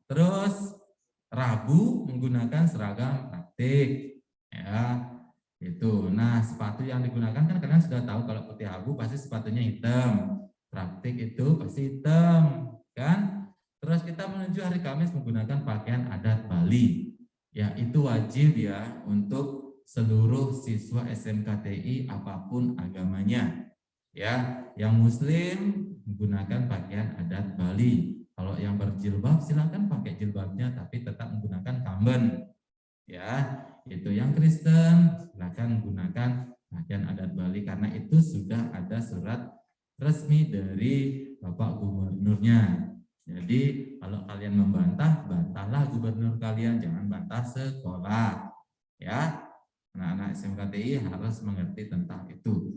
terus Rabu menggunakan seragam praktik. Ya, itu. Nah, sepatu yang digunakan kan kalian sudah tahu kalau putih abu pasti sepatunya hitam. Praktik itu pasti hitam, kan? Terus kita menuju hari Kamis menggunakan pakaian adat Bali. Ya, itu wajib ya untuk seluruh siswa SMKTI apapun agamanya. Ya, yang muslim menggunakan pakaian adat Bali. Kalau yang berjilbab silakan pakai jilbabnya tapi tetap menggunakan kamben. Ya, itu yang Kristen silakan menggunakan pakaian adat Bali karena itu sudah ada surat resmi dari Bapak Gubernurnya. Jadi kalau kalian membantah, bantahlah gubernur kalian, jangan bantah sekolah. Ya, anak-anak SMKTI harus mengerti tentang itu.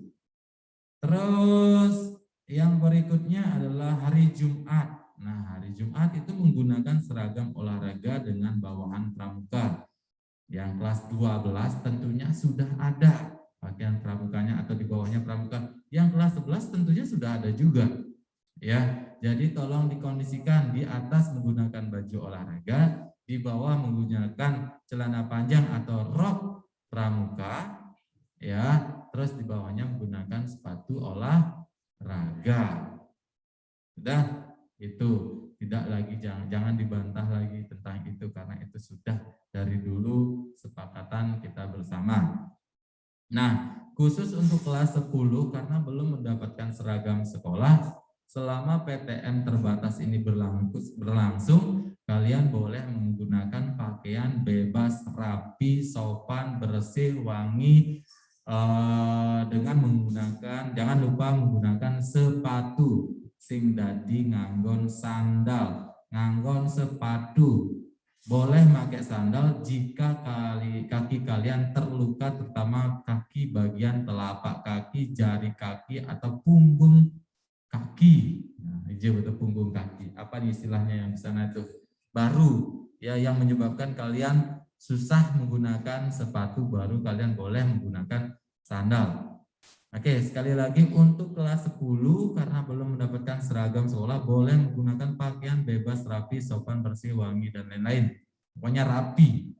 Terus yang berikutnya adalah hari Jumat. Nah, hari Jumat itu menggunakan seragam olahraga dengan bawahan pramuka. Yang kelas 12 tentunya sudah ada pakaian pramukanya atau di bawahnya pramuka. Yang kelas 11 tentunya sudah ada juga. Ya, jadi tolong dikondisikan di atas menggunakan baju olahraga, di bawah menggunakan celana panjang atau rok pramuka, ya, terus di bawahnya menggunakan sepatu olahraga. Sudah, itu tidak lagi jangan dibantah lagi tentang itu karena itu sudah dari dulu sepakatan kita bersama. Nah, khusus untuk kelas 10 karena belum mendapatkan seragam sekolah, selama PTM terbatas ini berlangsung, kalian boleh menggunakan pakaian bebas, rapi, sopan, bersih, wangi, dengan menggunakan, jangan lupa menggunakan sepatu, sing dadi nganggon sandal, nganggon sepatu. Boleh pakai sandal jika kaki kalian terluka, terutama kaki bagian telapak kaki, jari kaki, atau punggung kaki. Nah, hijau atau punggung kaki. Apa nih istilahnya yang di sana itu? Baru ya, yang menyebabkan kalian susah menggunakan sepatu baru, kalian boleh menggunakan sandal. Oke, sekali lagi untuk kelas 10 karena belum mendapatkan seragam sekolah boleh menggunakan pakaian bebas, rapi, sopan, bersih, wangi dan lain-lain. Pokoknya rapi.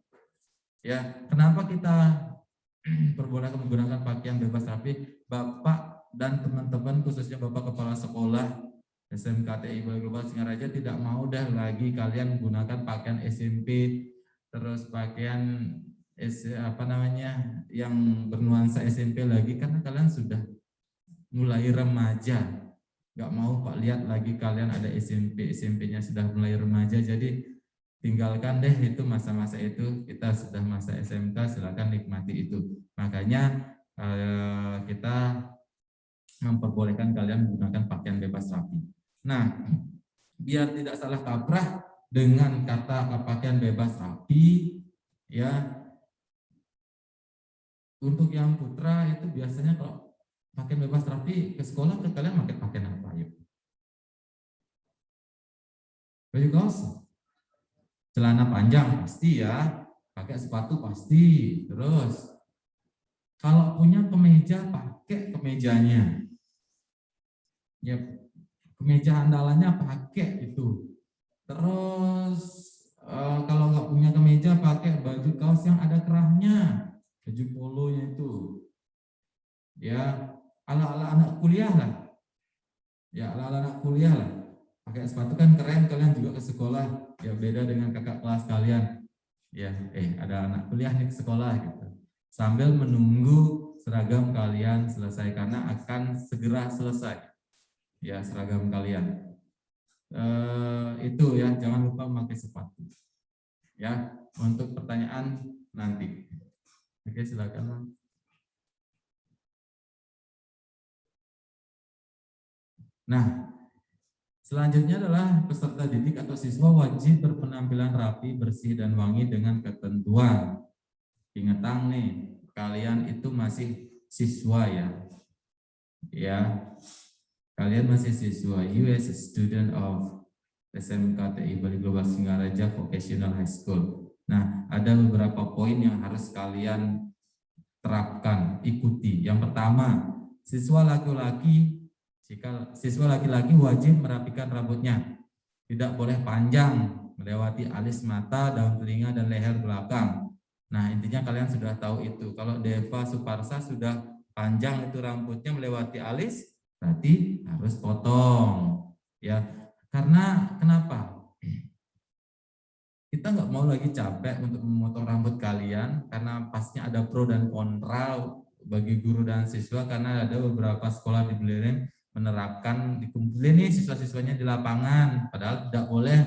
Ya, kenapa kita perbolehkan menggunakan pakaian bebas rapi? Bapak dan teman-teman khususnya Bapak Kepala Sekolah SMKTI Balai Global Singaraja tidak mau dah lagi kalian menggunakan pakaian SMP terus pakaian yang bernuansa SMP lagi karena kalian sudah mulai remaja. Nggak mau Pak lihat lagi kalian ada SMP-nya sudah mulai remaja, jadi tinggalkan deh itu masa-masa itu, kita sudah masa SMK, silakan nikmati itu. Makanya kita memperbolehkan kalian menggunakan pakaian bebas rapi. Nah, biar tidak salah kaprah dengan kata pakaian bebas rapi, ya, untuk yang putra itu biasanya kalau pakaian bebas rapi ke sekolah, kalian pakai pakaian apa? Yuk. Baju kaos, celana panjang pasti ya, pakai sepatu pasti. Terus kalau punya kemeja, pakai kemejanya. Ya, kemeja andalannya pakai itu. Terus kalau nggak punya kemeja, pakai baju kaos yang ada kerahnya, baju polonya itu. Ya, ala-ala anak kuliah lah. Ya, ala-ala anak kuliah lah. Pakai sepatu kan keren, kalian juga ke sekolah. Ya, beda dengan kakak kelas kalian. Ya, ada anak kuliah nih ke sekolah gitu. Sambil menunggu seragam kalian selesai karena akan segera selesai. Ya, seragam kalian itu ya, jangan lupa memakai sepatu ya. Untuk pertanyaan nanti. Oke, silakan. Nah, selanjutnya adalah peserta didik atau siswa wajib berpenampilan rapi, bersih dan wangi dengan ketentuan. Ingat nih, kalian itu masih siswa ya. Ya. Kalian masih siswa, you as a student of SMKTI Bali Global Singaraja Vocational High School. Nah, ada beberapa poin yang harus kalian terapkan, ikuti. Yang pertama, siswa laki-laki wajib merapikan rambutnya. Tidak boleh panjang, melewati alis mata, daun telinga, dan leher belakang. Nah, intinya kalian sudah tahu itu. Kalau Deva Suparsa sudah panjang itu rambutnya melewati alis, berarti harus potong. Ya, karena kenapa? Kita nggak mau lagi capek untuk memotong rambut kalian, karena pastinya ada pro dan kontra bagi guru dan siswa, karena ada beberapa sekolah di Belerang menerapkan dikumpulin nih siswa-siswanya di lapangan, padahal tidak boleh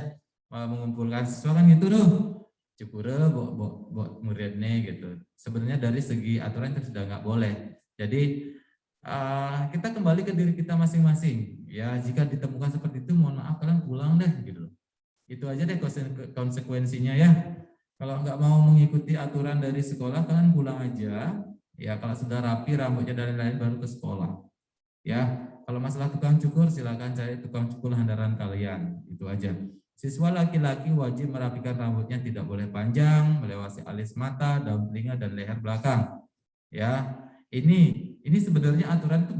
mengumpulkan siswa kan gitu tuh. Cukure buat muridnya gitu. Sebenarnya dari segi aturan itu sudah nggak boleh. Jadi kita kembali ke diri kita masing-masing. Ya, jika ditemukan seperti itu, mohon maaf kalian pulang deh gitu. Itu aja deh konsekuensinya ya. Kalau nggak mau mengikuti aturan dari sekolah, kalian pulang aja. Ya, kalau sudah rapi rambutnya dan lain-lain baru ke sekolah. Ya, kalau masalah tukang cukur silakan cari tukang cukur handaran kalian. Itu aja. Siswa laki-laki wajib merapikan rambutnya, tidak boleh panjang, melewati alis mata, daun telinga, dan leher belakang. Ya, ini sebenarnya aturan itu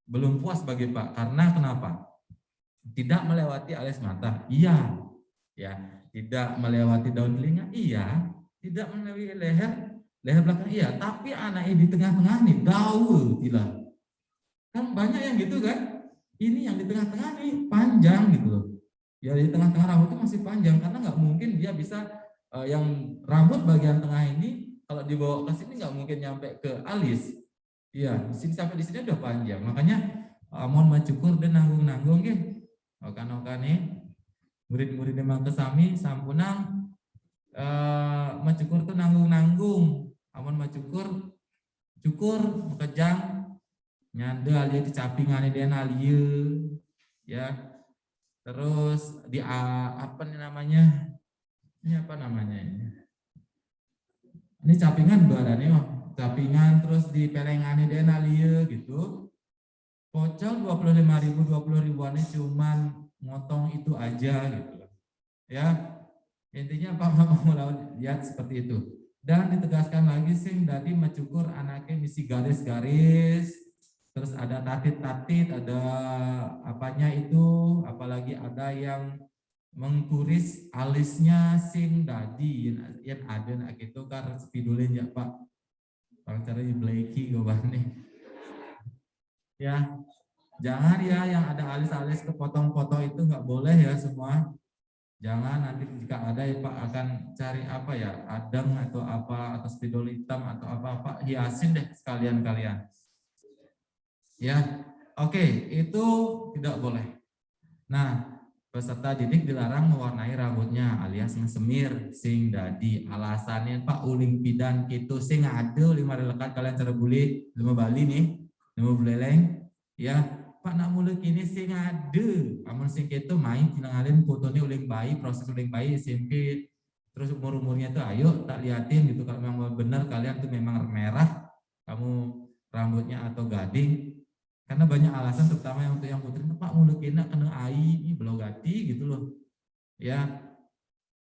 belum puas bagi Pak. Karena kenapa? Tidak melewati alis mata, iya. Ya, tidak melewati daun telinga, iya. Tidak melewati leher belakang, iya. Tapi anaknya di tengah-tengah nih, daun, gila. Kan banyak yang gitu kan? Ini yang di tengah-tengah nih panjang gitu loh. Ya, di tengah-tengah rambut itu masih panjang, karena nggak mungkin dia bisa yang rambut bagian tengah ini kalau dibawa ke sini nggak mungkin nyampe ke alis. Iya, di sini sampai di sini udah panjang. Makanya mohon mencukur dan nanggung-nanggung ya. Okan-okan nih murid-murid memang kesami sampunang mencukur tuh nanggung-nanggung. Amun mencukur bekejang nyanda alia di capingan dia alia ya. Terus di apa nih namanya? Ini apa namanya ini? Ini capingan badannya, capingan terus di pelengannya dia nalia gitu. Pocol 25.000, 20.000-annya cuman motong itu aja gitu. Ya. Intinya Pak mau lihat seperti itu. Dan ditegaskan lagi sih tadi mencukur anaknya misi garis-garis. Terus ada tatit-tatit, ada apanya itu, apalagi ada yang mengkuris alisnya sing dadi yang ada nak gitu kan spidulin ya Pak. Kalau cara di blacky nih. Ya, jangan ya yang ada alis-alis kepotong-potong itu nggak boleh ya semua. Jangan, nanti jika ada ya Pak akan cari apa ya, adang atau apa, atau spidol hitam atau apa hiasin deh sekalian kalian. Ya, oke, itu tidak boleh. Nah, peserta didik dilarang mewarnai rambutnya alias ngesemir sing dadi. Alasannya Pak uling pidan gitu sing ada 5 relekat kalian cara buli 5 Bali nih, 5 beleleng. Ya, Pak nak mulai kini sing ada. Amun sing itu main tinangalin fotonya uling bayi, proses uling bayi SMP. Terus umur-umurnya tuh ayo tak liatin gitu kalau memang benar kalian tuh memang merah, kamu rambutnya atau gading. Karena banyak alasan terutama yang untuk yang putri, Pak mulut kena kena ai belok gati gitu loh. Ya,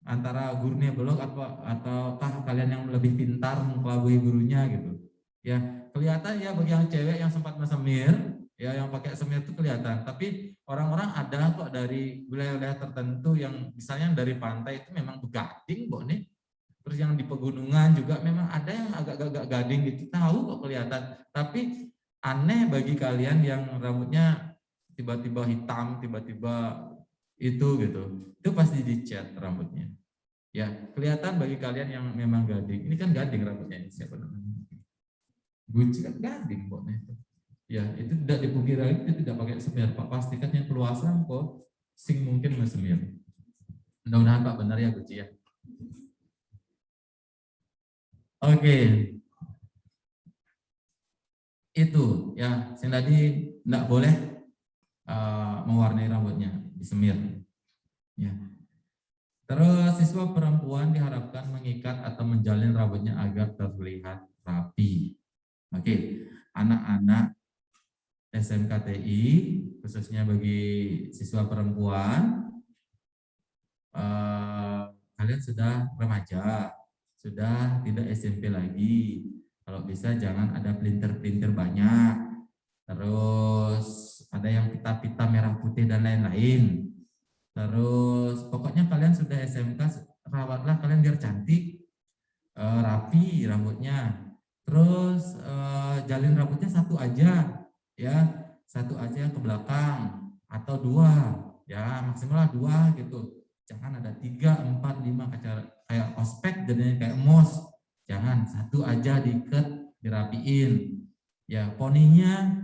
antara gurunya belok ataukah kalian yang lebih pintar mengelabui gurunya gitu. Ya, kelihatan ya bagi yang cewek yang sempat mesemir, ya yang pakai semir itu kelihatan. Tapi orang-orang ada kok dari wilayah-wilayah tertentu yang misalnya dari pantai itu memang begading kok nih. Terus yang di pegunungan juga memang ada yang agak-agak gading gitu, tahu kok kelihatan. Tapi aneh bagi kalian yang rambutnya tiba-tiba hitam, tiba-tiba itu gitu. Itu pasti dicat rambutnya. Ya, kelihatan bagi kalian yang memang gading. Ini kan gading rambutnya ini siapa namanya? Guci kan gading pokoknya itu. Ya, itu tidak dipungkiri lagi, itu tidak pakai semir. Pak pastikan yang keluasan kok sing mungkin mesemir. Mudah-mudahan Pak benar ya Guci ya. Oke. Itu ya, yang tadi tidak boleh mewarnai rambutnya, disemir. Ya. Terus siswa perempuan diharapkan mengikat atau menjalin rambutnya agar terlihat rapi. Oke, anak-anak SMKTI khususnya bagi siswa perempuan kalian sudah remaja, sudah tidak SMP lagi. Kalau bisa jangan ada pelintir-pelintir banyak. Terus ada yang pita-pita merah putih dan lain-lain. Terus pokoknya kalian sudah SMK, rawatlah kalian biar cantik, rapi rambutnya. Terus jalin rambutnya satu aja, ya, satu aja ke belakang atau dua, ya maksimal 2 gitu. Jangan ada 3, 4, 5 kayak ospek jadinya kayak mos. Jangan, satu aja diikat, dirapiin. Ya, poninya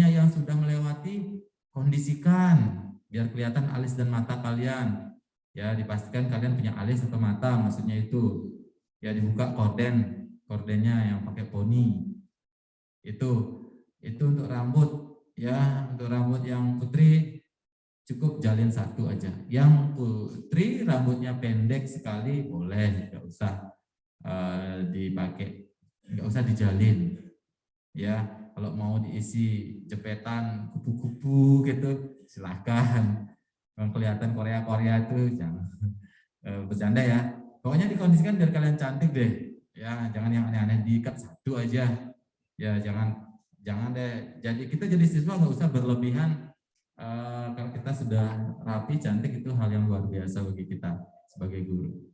yang sudah melewati kondisikan biar kelihatan alis dan mata kalian. Ya, dipastikan kalian punya alis atau mata, maksudnya itu. Ya, dibuka kordennya yang pakai poni. Itu untuk rambut, ya, untuk rambut yang putri cukup jalin satu aja. Yang putri rambutnya pendek sekali boleh, nggak usah dipakai, nggak usah dijalin. Ya, kalau mau diisi jepetan kupu-kupu gitu, silahkan. Kalau kelihatan Korea itu jangan bercanda ya. Pokoknya dikondisikan biar kalian cantik deh. Ya, jangan yang aneh-aneh, diikat satu aja. Ya, jangan deh. Jadi kita jadi siswa nggak usah berlebihan. Kalau kita sudah rapi, cantik, itu hal yang luar biasa bagi kita sebagai guru.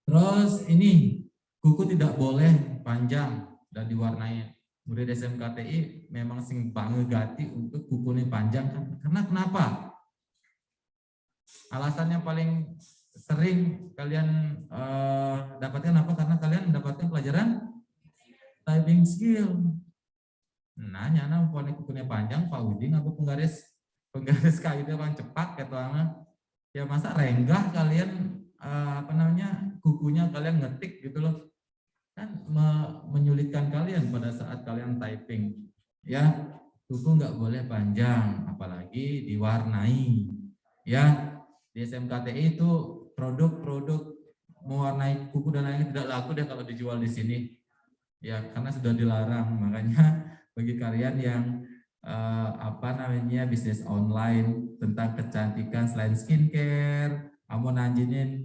Terus ini, kuku tidak boleh panjang dan diwarnai. Murid SMKTI memang sing banget untuk kuku ini panjang. Karena kenapa? Alasannya paling sering kalian dapatkan apa? Karena kalian mendapatkan pelajaran typing skill. Nah, nyana poni kukunya panjang, Pak Uding aku penggaris kayu itu paling cepat katanya. Ya masa renggah kalian kukunya kalian ngetik gitu loh. Kan menyulitkan kalian pada saat kalian typing. Ya, kuku nggak boleh panjang, apalagi diwarnai. Ya, di SMKTI itu produk-produk mewarnai kuku dan lainnya tidak laku deh kalau dijual di sini. Ya, karena sudah dilarang. Makanya bagi kalian yang bisnis online tentang kecantikan selain skincare, mau nanjinin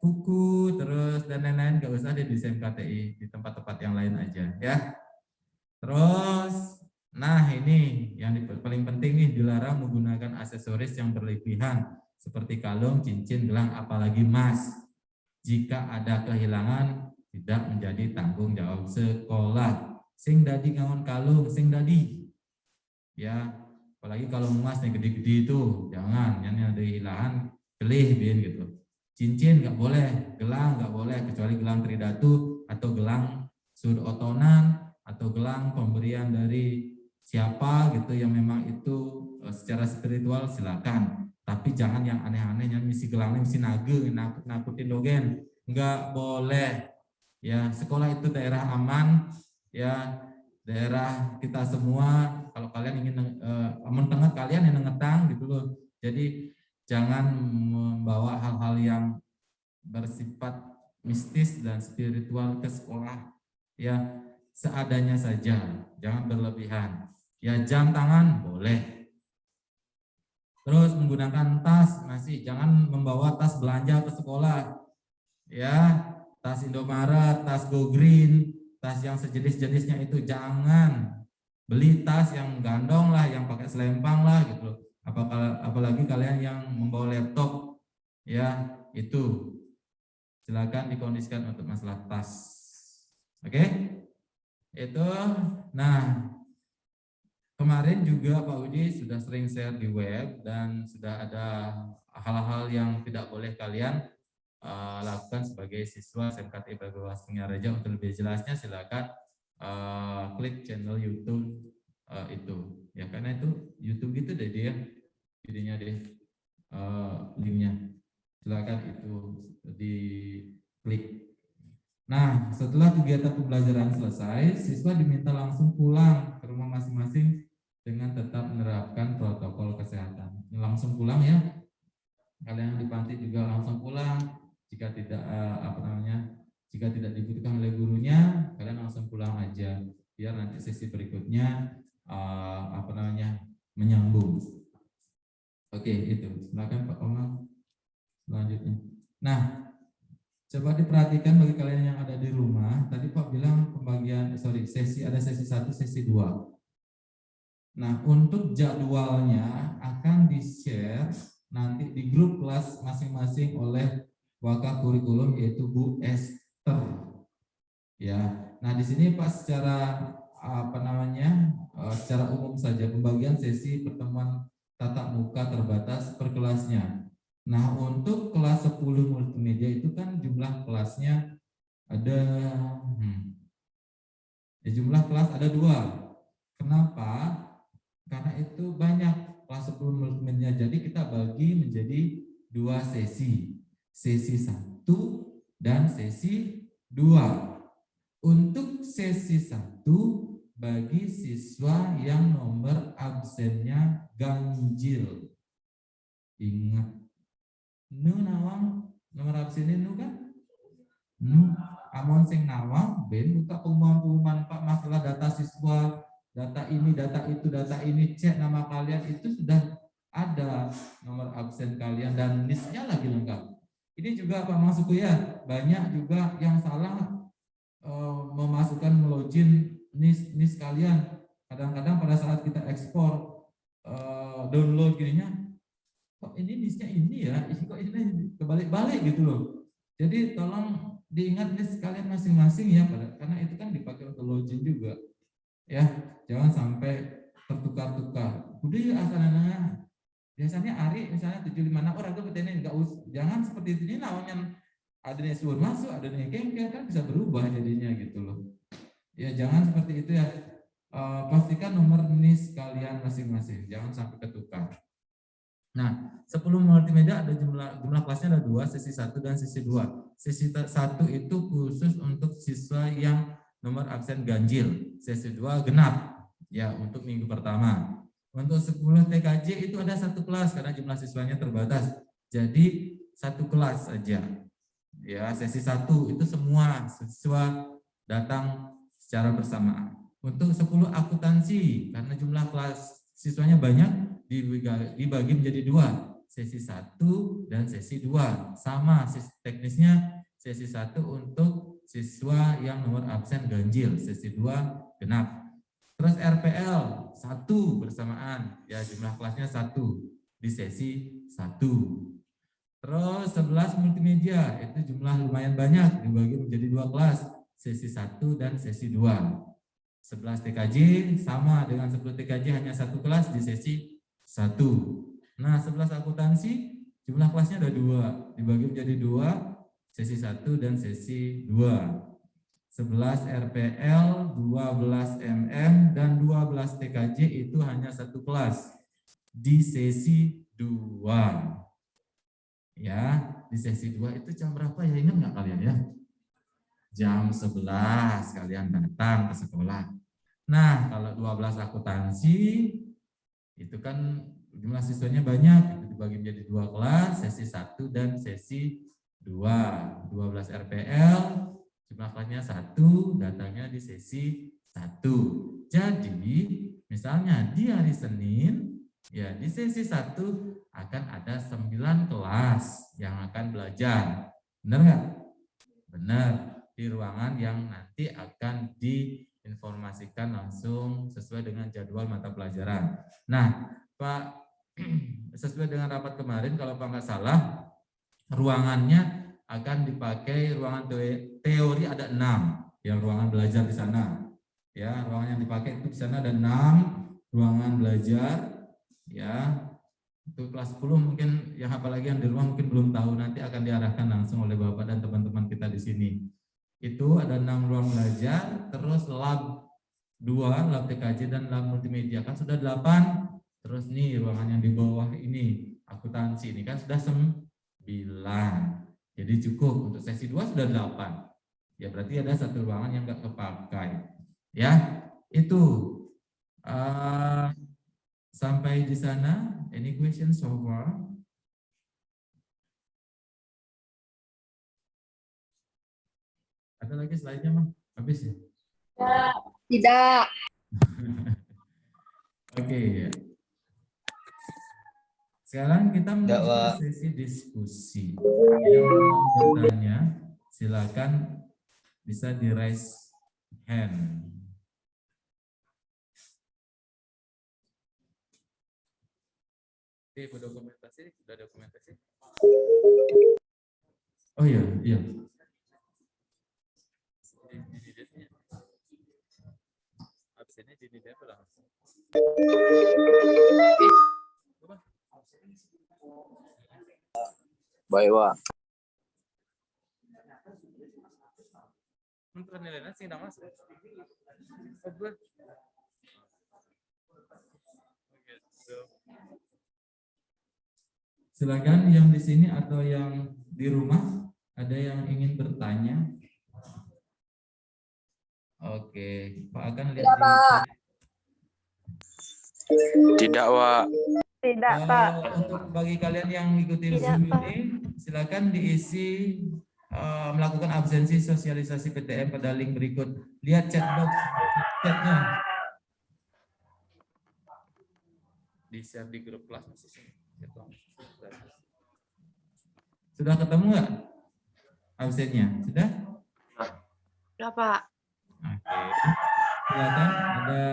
kuku, terus dan lain-lain, gak usah di SMKTI, di tempat-tempat yang lain aja ya. Terus, nah ini yang paling penting nih, dilarang menggunakan aksesoris yang berlebihan seperti kalung, cincin, gelang, apalagi emas. Jika ada kehilangan, tidak menjadi tanggung jawab sekolah. Sing dadi ngangon kalung, sing dadi. Ya, apalagi kalau emas yang gede-gede itu, jangan. Yang ada hilangan, kelih bin gitu. Cincin nggak boleh, gelang nggak boleh, kecuali gelang tridatu atau gelang sud otonan atau gelang pemberian dari siapa gitu yang memang itu secara spiritual silakan. Tapi jangan yang aneh-aneh, yang misi gelangnya misi nakutin dogen, nggak boleh. Ya, sekolah itu daerah aman, ya, daerah kita semua. Kalau kalian ingin menengah kalian yang ngetang gitu loh. Jadi jangan membawa hal-hal yang bersifat mistis dan spiritual ke sekolah. Ya, seadanya saja, jangan berlebihan. Ya, jam tangan boleh. Terus menggunakan tas, jangan membawa tas belanja ke sekolah. Ya, tas Indomaret, tas Go Green, tas yang sejenis-jenisnya itu jangan. Beli tas yang gandong lah, yang pakai selempang lah gitu. Apalagi kalian yang membawa laptop, ya itu silakan dikondisikan untuk masalah tas. Oke? Itu. Nah, kemarin juga Pak Udi sudah sering share di web dan sudah ada hal-hal yang tidak boleh kalian lakukan sebagai siswa SMKTI Bagawas Singaraja. Untuk lebih jelasnya silakan klik channel YouTube itu. Ya, karena itu YouTube gitu deh dia, videonya deh, linknya. Silakan itu diklik. Nah, setelah kegiatan pembelajaran selesai, siswa diminta langsung pulang ke rumah masing-masing dengan tetap menerapkan protokol kesehatan. Langsung pulang ya. Kalian yang di panti juga langsung pulang. Jika tidak jika tidak dibutuhkan oleh gurunya, kalian langsung pulang aja. Biar nanti sesi berikutnya menyambung. Oke, itu. Silakan Pak Omar. Nah, coba diperhatikan bagi kalian yang ada di rumah. Tadi Pak bilang sesi ada sesi 1, sesi 2. Nah, untuk jadwalnya akan di-share nanti di grup kelas masing-masing oleh Wakaf Kurikulum yaitu Bu Esther. Ya. Nah, di sini Pak secara secara umum saja pembagian sesi pertemuan tatap muka terbatas per kelasnya. Nah, untuk kelas 10 multimedia itu kan jumlah kelasnya ada jumlah kelas ada 2. Kenapa? Karena itu banyak kelas 10 multimedia, jadi kita bagi menjadi 2 sesi. Sesi 1 dan sesi 2. Untuk sesi 1 bagi siswa yang nomor absennya ganjil. Ingat, nu nawang nomor absennya nu kan? Nu amon sing nawang ben buka pengumuman Pak masalah data siswa, data ini, data itu, data ini, cek nama kalian itu sudah ada nomor absen kalian dan listnya lagi lengkap. Ini juga Pak Masuku ya, banyak juga yang salah memasukkan login NIS kalian. Kadang-kadang pada saat kita ekspor download gininya, kok ini NIS-nya ini ya, kok ini kebalik-balik gitu loh. Jadi tolong diingat NIS kalian masing-masing ya, karena itu kan dipakai untuk login juga. Ya, jangan sampai tertukar-tukar. Udah ya asalnya. Biasanya Ari misalnya 756 orang itu petene enggak jangan seperti ini namanya ada nih suruh masuk, ada nih kengkel kan bisa berubah jadinya gitu loh. Ya jangan seperti itu ya. Pastikan nomor NIS kalian masing-masing, jangan sampai ketukar. Nah, 10 multimedia ada jumlah kelasnya ada 2, sesi 1 dan sesi 2. Sesi 1 itu khusus untuk siswa yang nomor absen ganjil. Sesi 2 genap ya untuk minggu pertama. Untuk 10 TKJ itu ada 1 kelas karena jumlah siswanya terbatas. Jadi 1 kelas saja. Ya, sesi 1 itu semua siswa datang secara bersamaan. Untuk 10 akuntansi karena jumlah kelas siswanya banyak dibagi menjadi 2, sesi 1 dan sesi 2. Sama teknisnya, sesi 1 untuk siswa yang nomor absen ganjil, sesi 2 genap. Terus RPL 1 bersamaan, ya jumlah kelasnya 1 di sesi 1. Terus 11 multimedia, itu jumlah lumayan banyak, dibagi menjadi 2 kelas, sesi 1 dan sesi 2. 11 TKJ sama dengan 10 TKJ hanya 1 kelas di sesi 1. Nah, 11 akuntansi jumlah kelasnya ada 2, dibagi menjadi 2, sesi 1 dan sesi 2. 11 RPL, 12 MM, dan 12 TKJ itu hanya 1 kelas di sesi 2. Ya, di sesi 2 itu jam berapa ya? Ingat nggak kalian ya? Jam 11 kalian datang ke sekolah. Nah, kalau 12 akuntansi itu kan jumlah siswanya banyak, itu dibagi menjadi 2 kelas, sesi 1 dan sesi 2. 12 RPL, jumlah kelasnya 1, datangnya di sesi 1. Jadi, misalnya di hari Senin, ya di sesi 1 akan ada 9 kelas yang akan belajar. Benar nggak? Benar. Di ruangan yang nanti akan diinformasikan langsung sesuai dengan jadwal mata pelajaran. Nah, Pak, sesuai dengan rapat kemarin, kalau Pak nggak salah, ruangannya akan dipakai ruangan teori ada 6, yang ruangan belajar di sana. Ya, ruangan yang dipakai itu di sana ada 6 ruangan belajar. Ya, untuk kelas 10 mungkin yang apalagi yang di rumah mungkin belum tahu, nanti akan diarahkan langsung oleh Bapak dan teman-teman kita di sini. Itu ada 6 ruang belajar, terus lab 2, lab TKJ dan lab multimedia kan sudah 8. Terus nih ruangan yang di bawah ini, akuntansi ini kan sudah 9. Jadi cukup untuk sesi 2 sudah 8. Ya berarti ada 1 ruangan yang enggak kepakai. Ya, itu. Sampai di sana, any questions so far? Ada lagi slide-nya, Bang? Habis ya? Tidak. Oke. Sekarang kita Tidak, menuju Pak. sesi diskusi. Yang mau bertanya, silakan bisa di raise hand. Dokumentasi, sudah dokumentasi. Oh iya, iya. Absennya di level langsung. Baik, Pak. Untuk nilainya sih nama masuk. Silakan yang di sini atau yang di rumah ada yang ingin bertanya. Oke, Pak akan lihat di Tidak, Pak. Tidak, Pak. Untuk bagi kalian yang ikuti Tidak, Zoom Pak. ini, silakan diisi melakukan absensi sosialisasi PTM pada link berikut. Lihat chatnya. Di share di grup kelas masih sih. Sudah ketemu nggak absennya? Sudah? Sudah, Pak. Oke. Silakan ada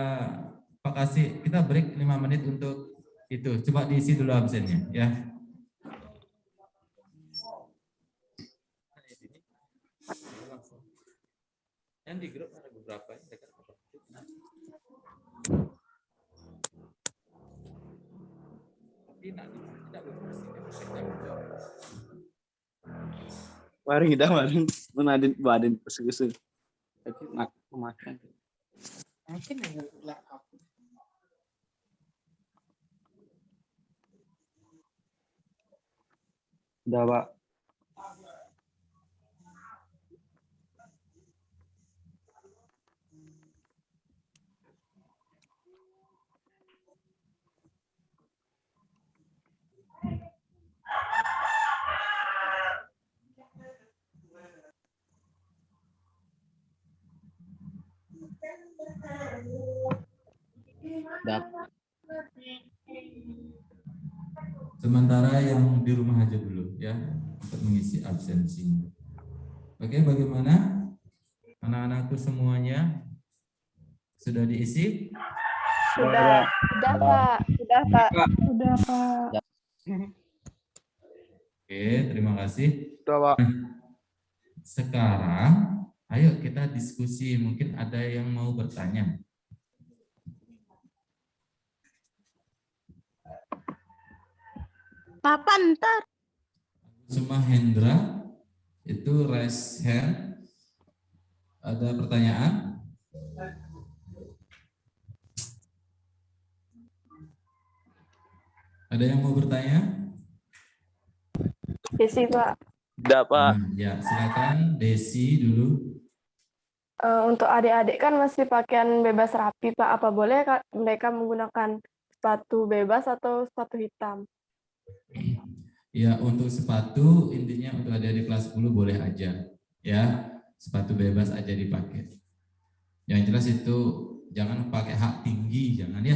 Pak kasih kita break 5 menit untuk itu. Coba diisi dulu absennya ya. Yang di grup ada beberapa yang dekat. Mari kita kemarin menadin badan pesegese. Jadi nak pemakan. Mungkin lah aku. Udah, Pak. Sementara yang di rumah aja dulu ya untuk mengisi absensinya. Oke, bagaimana anak-anakku semuanya sudah diisi? Sudah, Pak. Sudah, Pak. Sudah, Pak. Oke, terima kasih. Sudah, Pak. Sekarang ayo kita diskusi, mungkin ada yang mau bertanya. Papa ntar. Semua Hendra itu raise hand. Ada pertanyaan? Ada yang mau bertanya? Isi, Pak. Tidak, Pak. Nah, ya, silakan Desi dulu. Untuk adik-adik kan masih pakaian bebas rapi, Pak. Apa boleh mereka menggunakan sepatu bebas atau sepatu hitam? Ya, untuk sepatu intinya untuk adik-adik kelas 10 boleh aja. Ya, sepatu bebas aja dipakai. Yang jelas itu jangan pakai hak tinggi, jangan ya.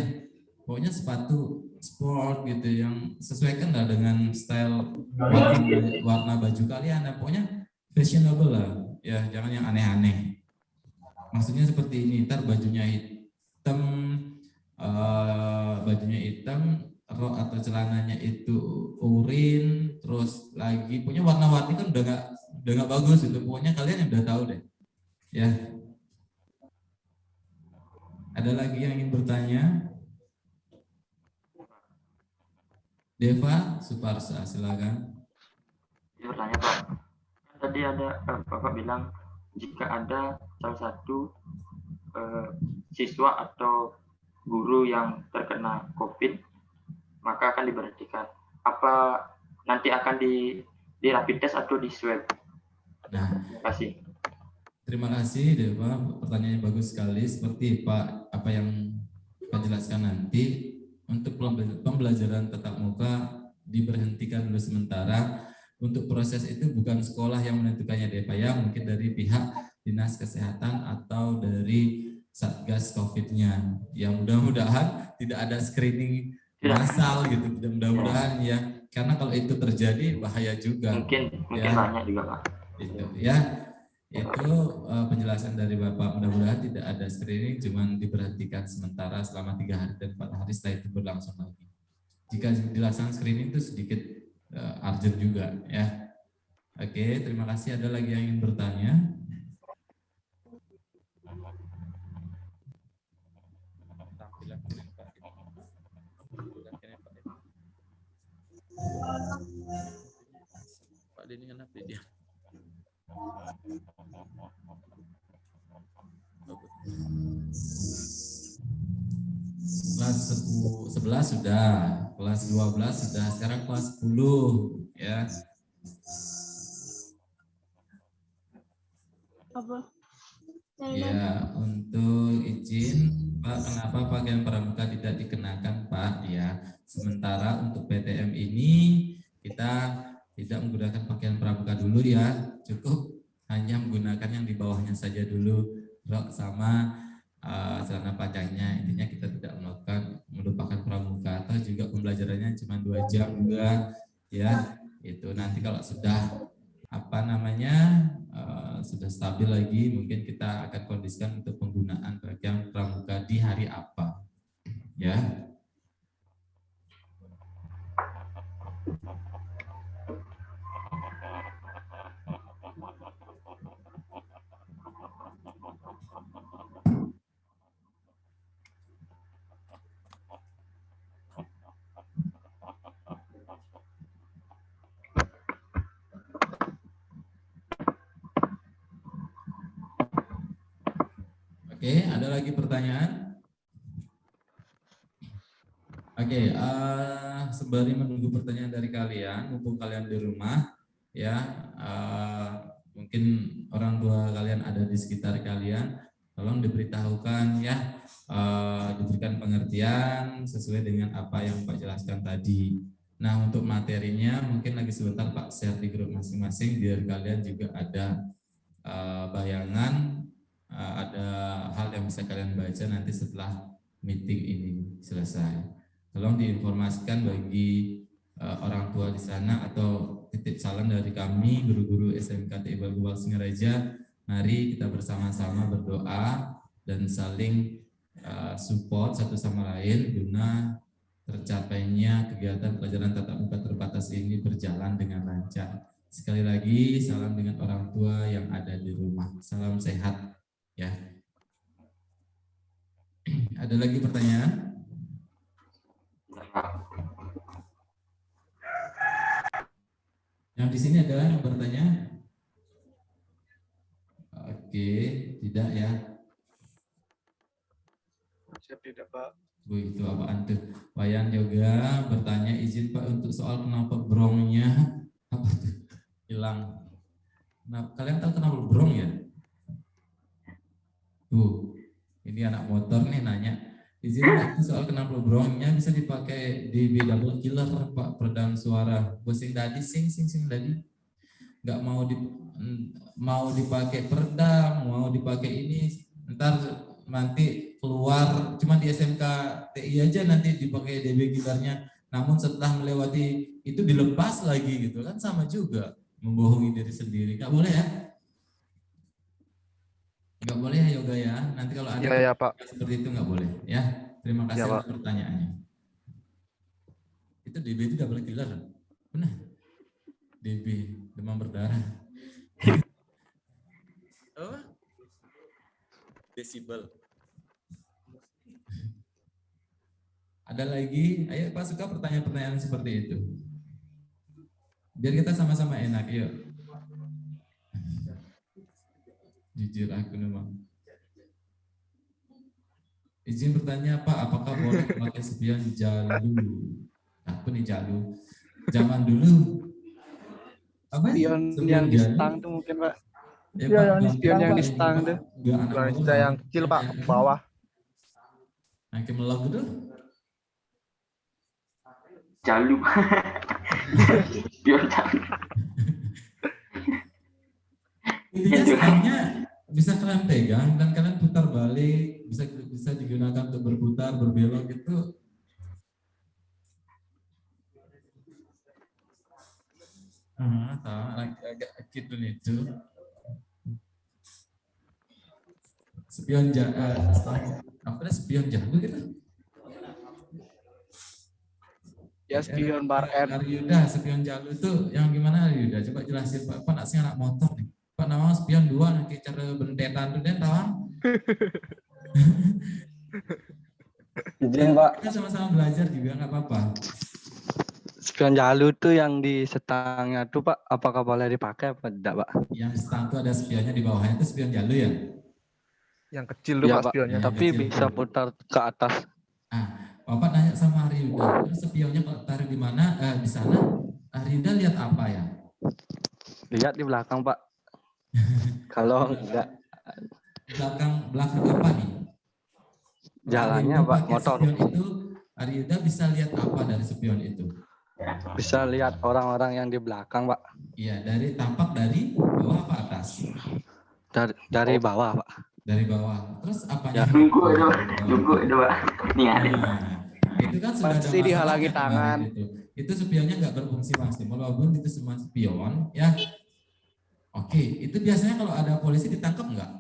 Pokoknya sepatu sport gitu yang sesuaikan lah dengan style warna baju kalian. Nah, pokoknya fashionable lah. Ya, jangan yang aneh-aneh. Maksudnya seperti ini, ntar bajunya hitam, rok atau celananya itu urin, terus lagi punya warna-warni kan udah nggak bagus itu. Pokoknya kalian yang udah tahu deh. Ya. Ada lagi yang ingin bertanya? Deva Suparsa, silakan. Ini bertanya, Pak. Tadi ada Bapak bilang jika ada salah satu siswa atau guru yang terkena COVID, maka akan diberhentikan. Apa nanti akan di rapid test atau di swab? Nah, terima kasih. Terima kasih Deva, pertanyaannya bagus sekali. Seperti Pak apa yang Pak jelaskan nanti, untuk pembelajaran tatap muka diberhentikan dulu sementara. Untuk proses itu bukan sekolah yang menentukannya Deva ya, mungkin dari pihak Dinas Kesehatan atau dari Satgas COVID-nya. Yang mudah-mudahan tidak ada screening massal gitu, mudah-mudahan ya. Karena kalau itu terjadi bahaya juga. Mungkin Ya. banyak juga Pak. Itu ya. Itu penjelasan dari Bapak. Mudah-mudahan tidak ada screening, cuman diberhentikan sementara selama 3 hari dan 4 hari, setelah itu berlangsung lagi. Jika dilaksanakan screening itu sedikit urgent juga ya. Oke, terima kasih. Ada lagi yang ingin bertanya? Pak Denny kenapa dia? Kelas 11 sudah, kelas 12 sudah, sekarang kelas 10 ya. Apa? Ya, untuk izin Pak, kenapa pakaian pramuka tidak dikenakan Pak? Ya, sementara untuk PTM ini kita tidak menggunakan pakaian pramuka dulu ya, cukup hanya menggunakan yang di bawahnya saja dulu, rok sama celana panjangnya. Intinya kita tidak melupakan pramuka, atau juga pembelajarannya cuma 2 jam juga ya. Itu nanti kalau sudah sudah stabil lagi, mungkin kita akan kondisikan untuk penggunaan pakaian pramuka di hari apa ya. Oke, ada lagi pertanyaan? Oke, sembari menunggu pertanyaan dari kalian, mumpung kalian di rumah, ya, mungkin orang tua kalian ada di sekitar kalian, tolong diberitahukan ya, diberikan pengertian sesuai dengan apa yang Pak jelaskan tadi. Nah, untuk materinya mungkin lagi sebentar Pak share di grup masing-masing biar kalian juga ada bayangan. Ada hal yang bisa kalian baca nanti setelah meeting ini selesai. Tolong diinformasikan bagi orang tua di sana, atau titip salam dari kami guru-guru SMK TI Bagubal Singaraja. Mari kita bersama-sama berdoa dan saling support satu sama lain guna tercapainya kegiatan pelajaran tatap muka terbatas ini berjalan dengan lancar. Sekali lagi salam dengan orang tua yang ada di rumah. Salam sehat. Ya, ada lagi pertanyaan? Yang di sini adalah yang bertanya? Oke, tidak ya? Siap tidak Pak? Bu, itu apaan tuh? Wayan Yoga bertanya, izin Pak untuk soal kenapa brongnya apa tuh hilang. Nah, kalian tahu kenapa brong ya? Tuh, ini anak motor nih nanya, izin Pak soal kenapa brongnya bisa dipakai di double killer Pak, peredam suara. Bosing tadi sing tadi nggak mau dipakai peredam, mau dipakai ini, ntar nanti keluar cuma di SMK TI aja nanti dipakai DB killernya, namun setelah melewati itu dilepas lagi gitu kan, sama juga membohongi diri sendiri. Nggak boleh ya? Nggak boleh ya Yoga ya, nanti kalau ada ya, Pak. seperti itu nggak boleh ya. Terima kasih Ya, atas pertanyaannya. Itu DB itu double killer, benar? DB demam berdarah. Oh, desibel. Ada lagi? Ayo Pak, suka pertanyaan-pertanyaan seperti itu. Biar kita sama-sama enak, yuk. Jujur aku memang. Izin bertanya Pak, apakah boleh pakai spion jalu? Apa nih jalu? Zaman dulu. Apa? Spion yang di stang tuh mungkin Pak. Ya, Iya, Pak, yang di spion yang di stang tuh. Bukan sudah yang kecil Pak, ke bawah. Yang kemelok gitu? Jalu. Spion jalu. Intinya stangnya bisa kalian pegang dan kalian putar balik, bisa digunakan untuk berputar, berbelok itu tahu agak kecil itu. Spion apa spion jago gitu? Ya spion bar N. Aryuda, spion jago itu yang gimana Aryuda? Coba jelasin Pak nak sih anak motor nih. Pak nama spion 2 nanti cara bentetan tuh dan tawang. Izin Pak. Kita sama-sama belajar juga nggak apa-apa. Spion jalu tuh yang di setangnya tuh Pak, apakah boleh dipakai apa tidak Pak? Yang setang tuh ada spionnya di bawahnya itu spion jalu ya? Yang kecil tuh Iya, Pak Pak. spionnya. Tapi kecil. bisa putar ke atas. Bapak nanya sama Aryuda, terus spionnya kalau taruh di mana? Di sana. Aryuda lihat apa ya? Lihat di belakang Pak. Kalau enggak Belakang apa nih? jalannya Aryuda Pak, pakai motor. Spion itu, Aryuda bisa lihat apa dari spion itu? Bisa lihat orang-orang yang di belakang Pak. Iya, tampak dari bawah apa atas? Dari bawah Pak. Dari bawah. Terus apanya? Ya. Nunggu itu Pak. Nih ada. Nah, itu kan sudah ada Pasti masalah dihalangi kan tangan. kemarin itu spionnya nggak berfungsi maksimal walaupun itu semua spion ya. Oke, itu biasanya kalau ada polisi ditangkap nggak?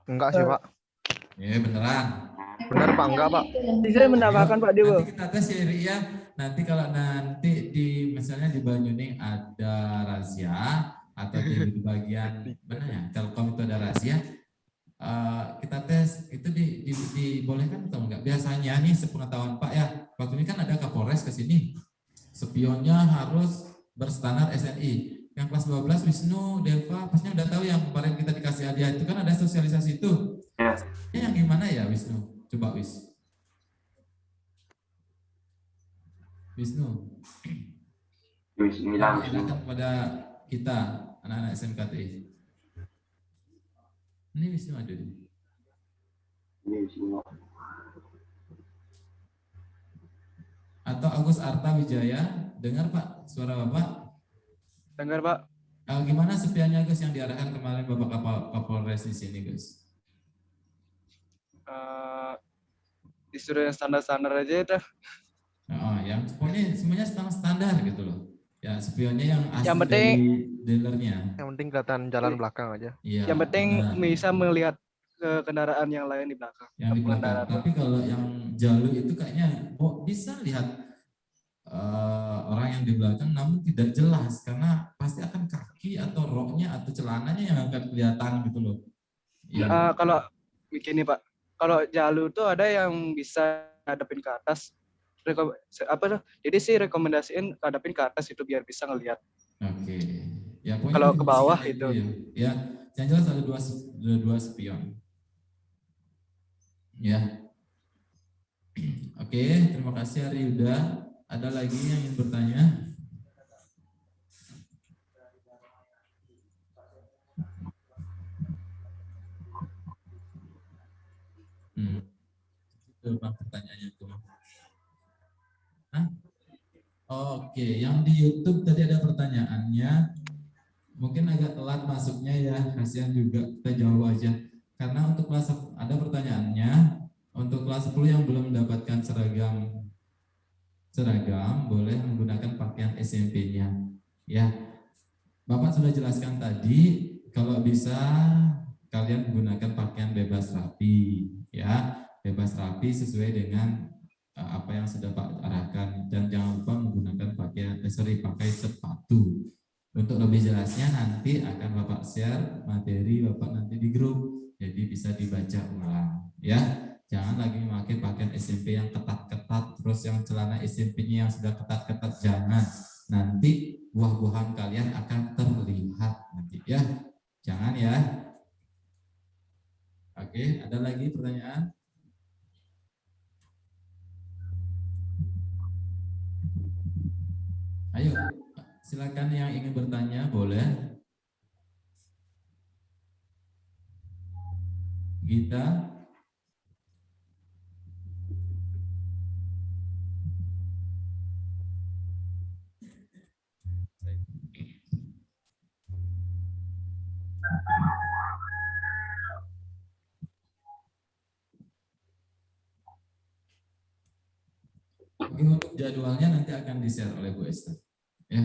Enggak sih Pak. Ya beneran. Benar Pak, enggak Pak. Bisa menambahkan Pak Dewa. Nanti kita tes ya Ri, ya. Nanti kalau nanti misalnya di Banyuning ada razia atau di bagian mana ya Telkom itu ada razia, kita tes itu dibolehkan atau enggak? Biasanya nih sepengetahuan Pak ya, waktu ini kan ada Kapolres ke sini, spionnya harus berstandar SNI. Yang kelas 12 Wisnu, Deva, pasnya udah tahu yang kemarin kita dikasih hadiah itu kan ada sosialisasi itu. Ya. Yang gimana ya Wisnu? Coba Wisnu. Bismillah. Silakan kepada kita anak-anak SMKTI. Ini Wisnu ada nih. Bismillah. Atau Agus Arta Wijaya, dengar Pak suara Bapak? Dengar Pak. Gimana spionnya Gus yang diarahkan kemarin Bapak Kapolres di sini Gus? Disuruh yang standar-standar aja itu. Yang pokoknya semuanya standar gitu loh. Ya spionnya yang asli Yang penting dari dealernya. Yang penting kelihatan jalan belakang aja. Iya, yang penting benar. bisa melihat ke kendaraan yang lain di belakang. Yang di belakang. Tapi kalau yang jalur itu kayaknya bisa lihat orang yang di belakang namun tidak jelas karena pasti akan kaki atau roknya atau celananya yang akan kelihatan gitu loh. Ya. Kalau begini Pak, kalau jalur tuh ada yang bisa hadapin ke atas. Jadi sih rekomendasiin hadapin ke atas itu biar bisa ngelihat. Oke. Ya, kalau ke bawah itu. Ya, yang jelas ada dua spion. Ya. Oke, terima kasih Aryuda. Ada lagi yang ingin bertanya? Itu pertanyaannya tuh. Oke, yang di YouTube tadi ada pertanyaannya. Mungkin agak telat masuknya ya, kasihan juga, kita jawab aja. Karena untuk kelas ada pertanyaannya, untuk kelas 10 yang belum mendapatkan seragam boleh menggunakan pakaian SMP-nya. Ya, Bapak sudah jelaskan tadi, kalau bisa kalian menggunakan pakaian bebas rapi, ya, bebas rapi sesuai dengan apa yang sudah Pak arahkan, dan jangan lupa menggunakan pakai sepatu. Untuk lebih jelasnya nanti akan Bapak share materi Bapak nanti di grup, jadi bisa dibaca ulang, ya. Jangan lagi memakai pakaian SMP yang ketat-ketat, terus yang celana SMP-nya yang sudah ketat-ketat, jangan. Nanti buah-buahan kalian akan terlihat nanti, ya. Jangan ya. Oke, ada lagi pertanyaan? Ayo, silakan yang ingin bertanya boleh. Gita. Oke, untuk jadwalnya nanti akan di-share oleh Bu Esther. Ya.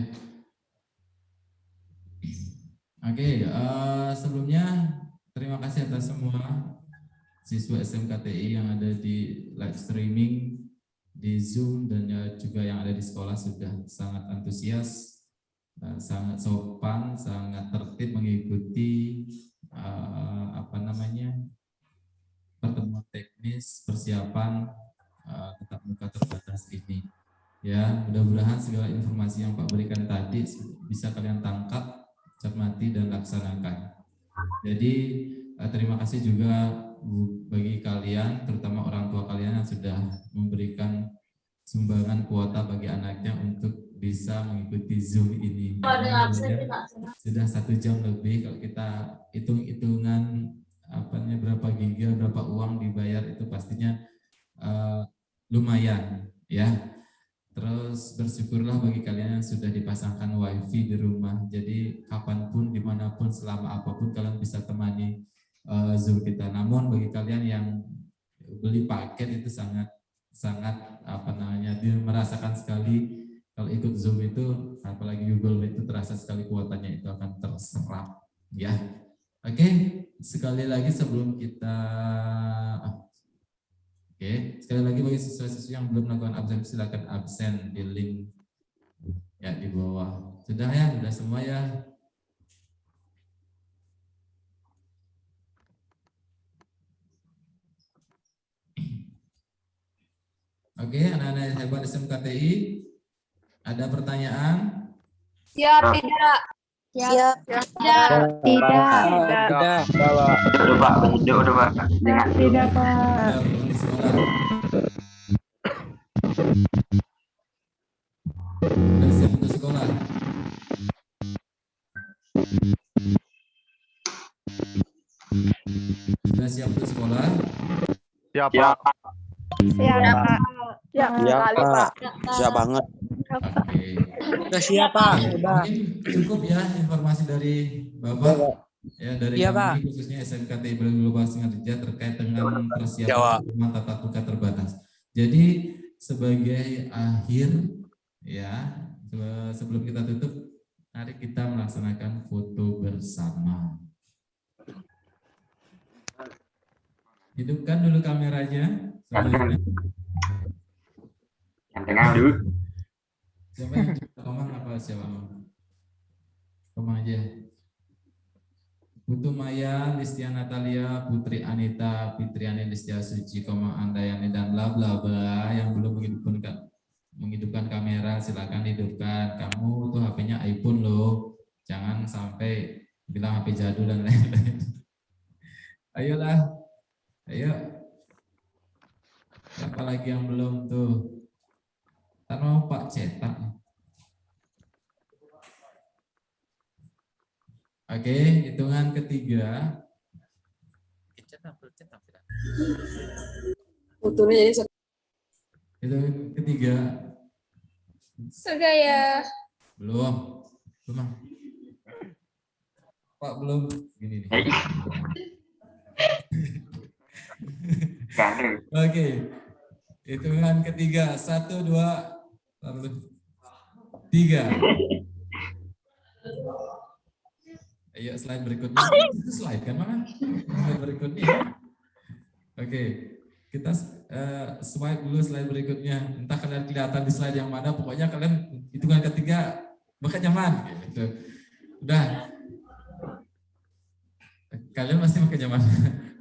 Oke, sebelumnya terima kasih atas semua siswa SMKTI yang ada di live streaming, di Zoom, dan juga yang ada di sekolah sudah sangat antusias, sangat sopan, sangat tertib mengikuti pertemuan teknis persiapan tatap muka terbatas ini. Ya, mudah-mudahan segala informasi yang Pak berikan tadi bisa kalian tangkap, cermati, dan laksanakan. Jadi terima kasih juga bagi kalian, terutama orang tua kalian yang sudah memberikan sumbangan kuota bagi anaknya untuk bisa mengikuti Zoom ini. Sudah 1 jam lebih, kalau kita hitung-hitungan berapa giga, berapa uang dibayar, itu pastinya lumayan ya. Terus bersyukurlah bagi kalian yang sudah dipasangkan wifi di rumah. Jadi kapanpun, dimanapun, selama apapun kalian bisa temani Zoom kita. Namun bagi kalian yang beli paket itu sangat merasakan sekali kalau ikut Zoom itu, apalagi Google itu terasa sekali kuotanya itu akan terserap ya. Oke, sekali lagi sebelum kita sekali lagi bagi siswa-siswa yang belum melakukan absen, silakan absen di link ya di bawah. Sudah ya, sudah semua ya. Oke, anak-anak yang hebat SMKTI, ada pertanyaan? Siap, tidak. Siap. Tidak. Udah Pak, udah Pak. Tidak, Pak. Sudah siap untuk sekolah? Sudah siap untuk sekolah? Siap, Ya, Pak. Siap, Pak. Siap sekali, Pak. Siap banget. Oke. Udah siap, Pak. Mungkin cukup ya informasi dari Bapak. Ya, dari Iya, kami Pak. khususnya SMKTI Global Singarja terkait dengan Jawa. persiapan tatap muka terbatas. Jadi sebagai akhir ya, sebelum kita tutup, mari kita melaksanakan foto bersama. Hidupkan dulu kameranya. Semuanya. yang tengah dulu. Siapa yang Komang apa siapa? Komang aja. Putu Maya, Listia Natalia, Putri Anita, Fitriani Listia Suci, Komang Andayani, dan bla bla bla yang belum menghidupkan kamera, silakan hidupkan. Kamu tuh HP-nya iPhone loh, jangan sampai bilang HP jadul dan lain-lain. Ayolah, ayo. Siapa lagi yang belum tuh? Taruh Pak cetak. Oke, hitungan ketiga. Hitungan ketiga. Sudah ya. Belum. Belum. Pak belum. Gini nih. Oke. Hitungan ketiga. 1, 2, 3. Ayo slide berikutnya. Itu slide kan mana? Slide berikutnya. Oke, kita swipe dulu slide berikutnya. Entah kalian kelihatan di slide yang mana, pokoknya kalian hitungan ketiga bakal nyaman. Gitu. Udah. Kalian pasti makin nyaman.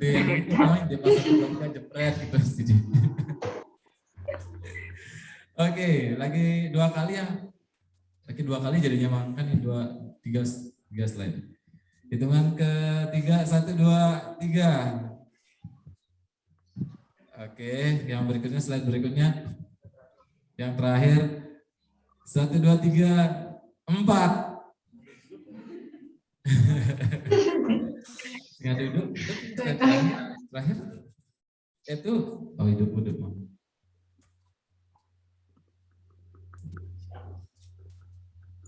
Dia pasang jepret gitu. Oke, lagi 2 kali ya. Lagi 2 kali jadinya makan nih 3 slide. Hitungan ketiga 1, 2, 3. Oke, yang berikutnya slide berikutnya. Yang terakhir 1, 2, 3, 4. Nggak duduk. Terakhir. Itu hidup.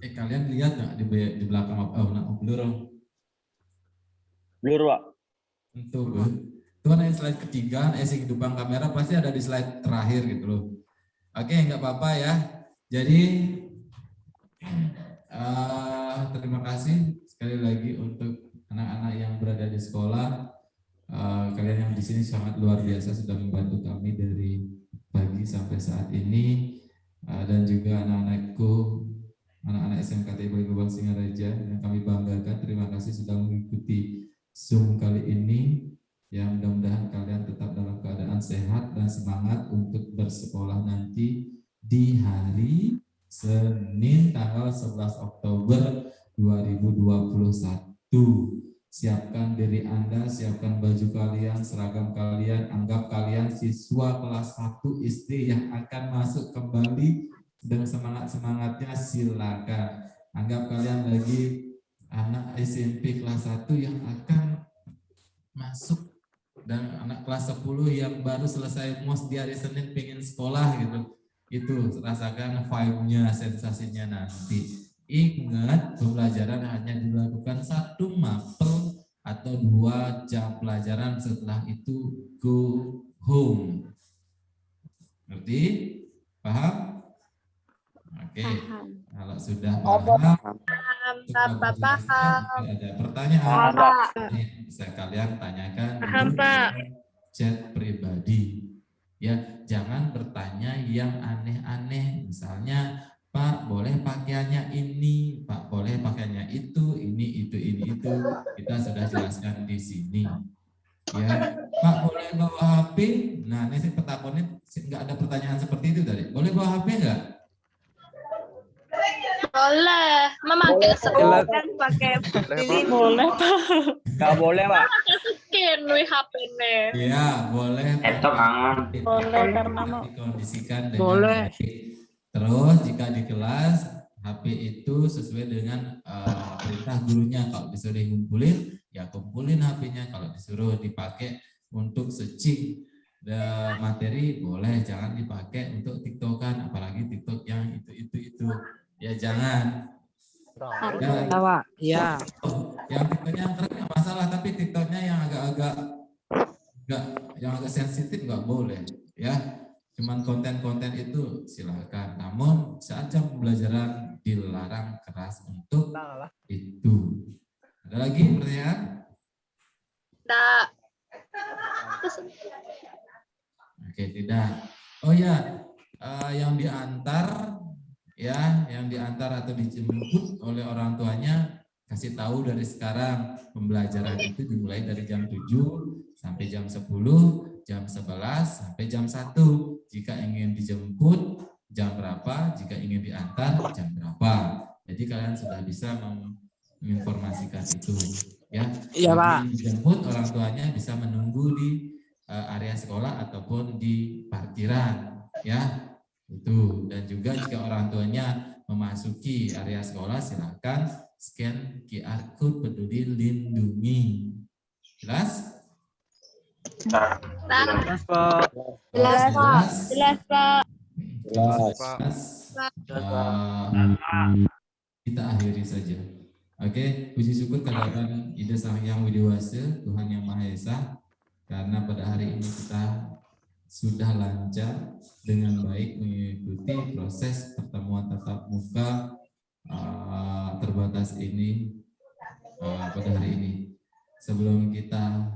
Kalian lihat nggak di belakang blur? Blur, Pak. Itu ada slide ketiga, kehidupan kamera pasti ada di slide terakhir gitu loh. Oke, nggak apa-apa ya. Jadi terima kasih sekali lagi untuk anak-anak yang berada di sekolah, kalian yang di sini sangat luar biasa sudah membantu kami dari pagi sampai saat ini, dan juga anak-anakku, anak-anak SMKT Global Singaraja yang kami banggakan. Terima kasih sudah mengikuti Zoom kali ini. Ya, mudah-mudahan kalian tetap dalam keadaan sehat dan semangat untuk bersekolah nanti di hari Senin tanggal 11 Oktober 2021. Siapkan diri Anda, siapkan baju kalian, seragam kalian, anggap kalian siswa kelas 1 SD yang akan masuk kembali, sedang semangat-semangatnya silakan. Anggap kalian lagi anak SMP kelas 1 yang akan masuk, dan anak kelas 10 yang baru selesai MOS di hari Senin pengen sekolah gitu. Itu rasakan vibe-nya, sensasinya nanti. Ingat, pembelajaran hanya dilakukan 1 mapel atau 2 jam pelajaran, setelah itu go home. Ngerti? Paham? Oke. Kalau sudah paham, ada pertanyaan, bisa kalian tanyakan di chat pribadi. Ya, jangan bertanya yang aneh-aneh. Misalnya, Pak, boleh pakaiannya ini, Pak, boleh pakaiannya itu, ini, itu, ini, itu. Kita sudah jelaskan di sini. Ya, Pak, boleh bawa HP? Nah, ini sih petakonnya nggak ada pertanyaan seperti itu tadi. Boleh bawa HP nggak? Boleh. Memakai Silakan pakai ini boleh. Nggak boleh, Pak. skin wi HP-ne. Iya, boleh. Laptop aman. Boleh karena mau. Dikondisikan dengan Boleh. baik. Terus jika di kelas HP itu sesuai dengan perintah gurunya. Kalau disuruh ngumpulin, ya kumpulin HP-nya. Kalau disuruh dipakai untuk searching materi, boleh. Jangan dipakai untuk TikTokan, apalagi TikTok yang itu. Ya jangan. Ya, Pak. Iya. yang TikToknya yang keren nggak masalah, tapi TikToknya yang agak sensitif nggak boleh. Ya, cuman konten-konten itu silakan. Namun saat jam pembelajaran dilarang keras untuk itu. Ada lagi pertanyaan? Nggak. Oke, tidak. Oh ya, yang diantar atau dijemput oleh orang tuanya, kasih tahu dari sekarang. Pembelajaran itu dimulai dari jam 7 sampai jam 10, jam 11 sampai jam 1. Jika ingin dijemput jam berapa, jika ingin diantar jam berapa. Jadi kalian sudah bisa menginformasikan itu, ya. Iya, Pak. Dijemput, orang tuanya bisa menunggu di area sekolah ataupun di parkiran, ya. Itu. Dan juga jika orang tuanya memasuki area sekolah, silakan scan QR Code Peduli Lindungi. Jelas? Jelas, Pak. Jelas, Pak. Jelas, Pak. Kita akhiri saja. Oke, puji syukur kehadiran Ida Sang Hyang Widiwasa, Tuhan Yang Maha Esa, karena pada hari ini kita sudah lancar dengan baik mengikuti proses pertemuan tatap muka terbatas ini pada hari ini. Sebelum kita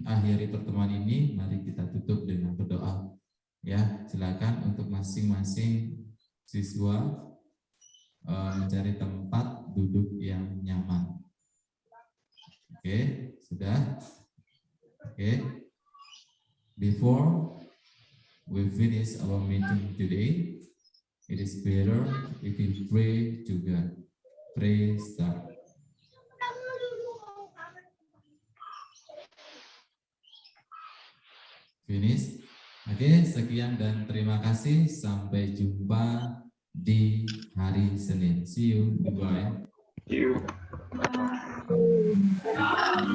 akhiri pertemuan ini, mari kita tutup dengan berdoa. Ya, silakan untuk masing-masing siswa mencari tempat duduk yang nyaman. Oke, sudah? Oke. Before we finish our meeting today, it is better if we pray to God. Pray start. Finish. Oke, sekian dan terima kasih. Sampai jumpa di hari Senin. See you. Goodbye.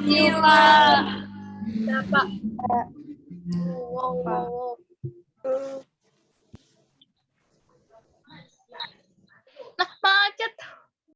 Gila. Dapat. Wow.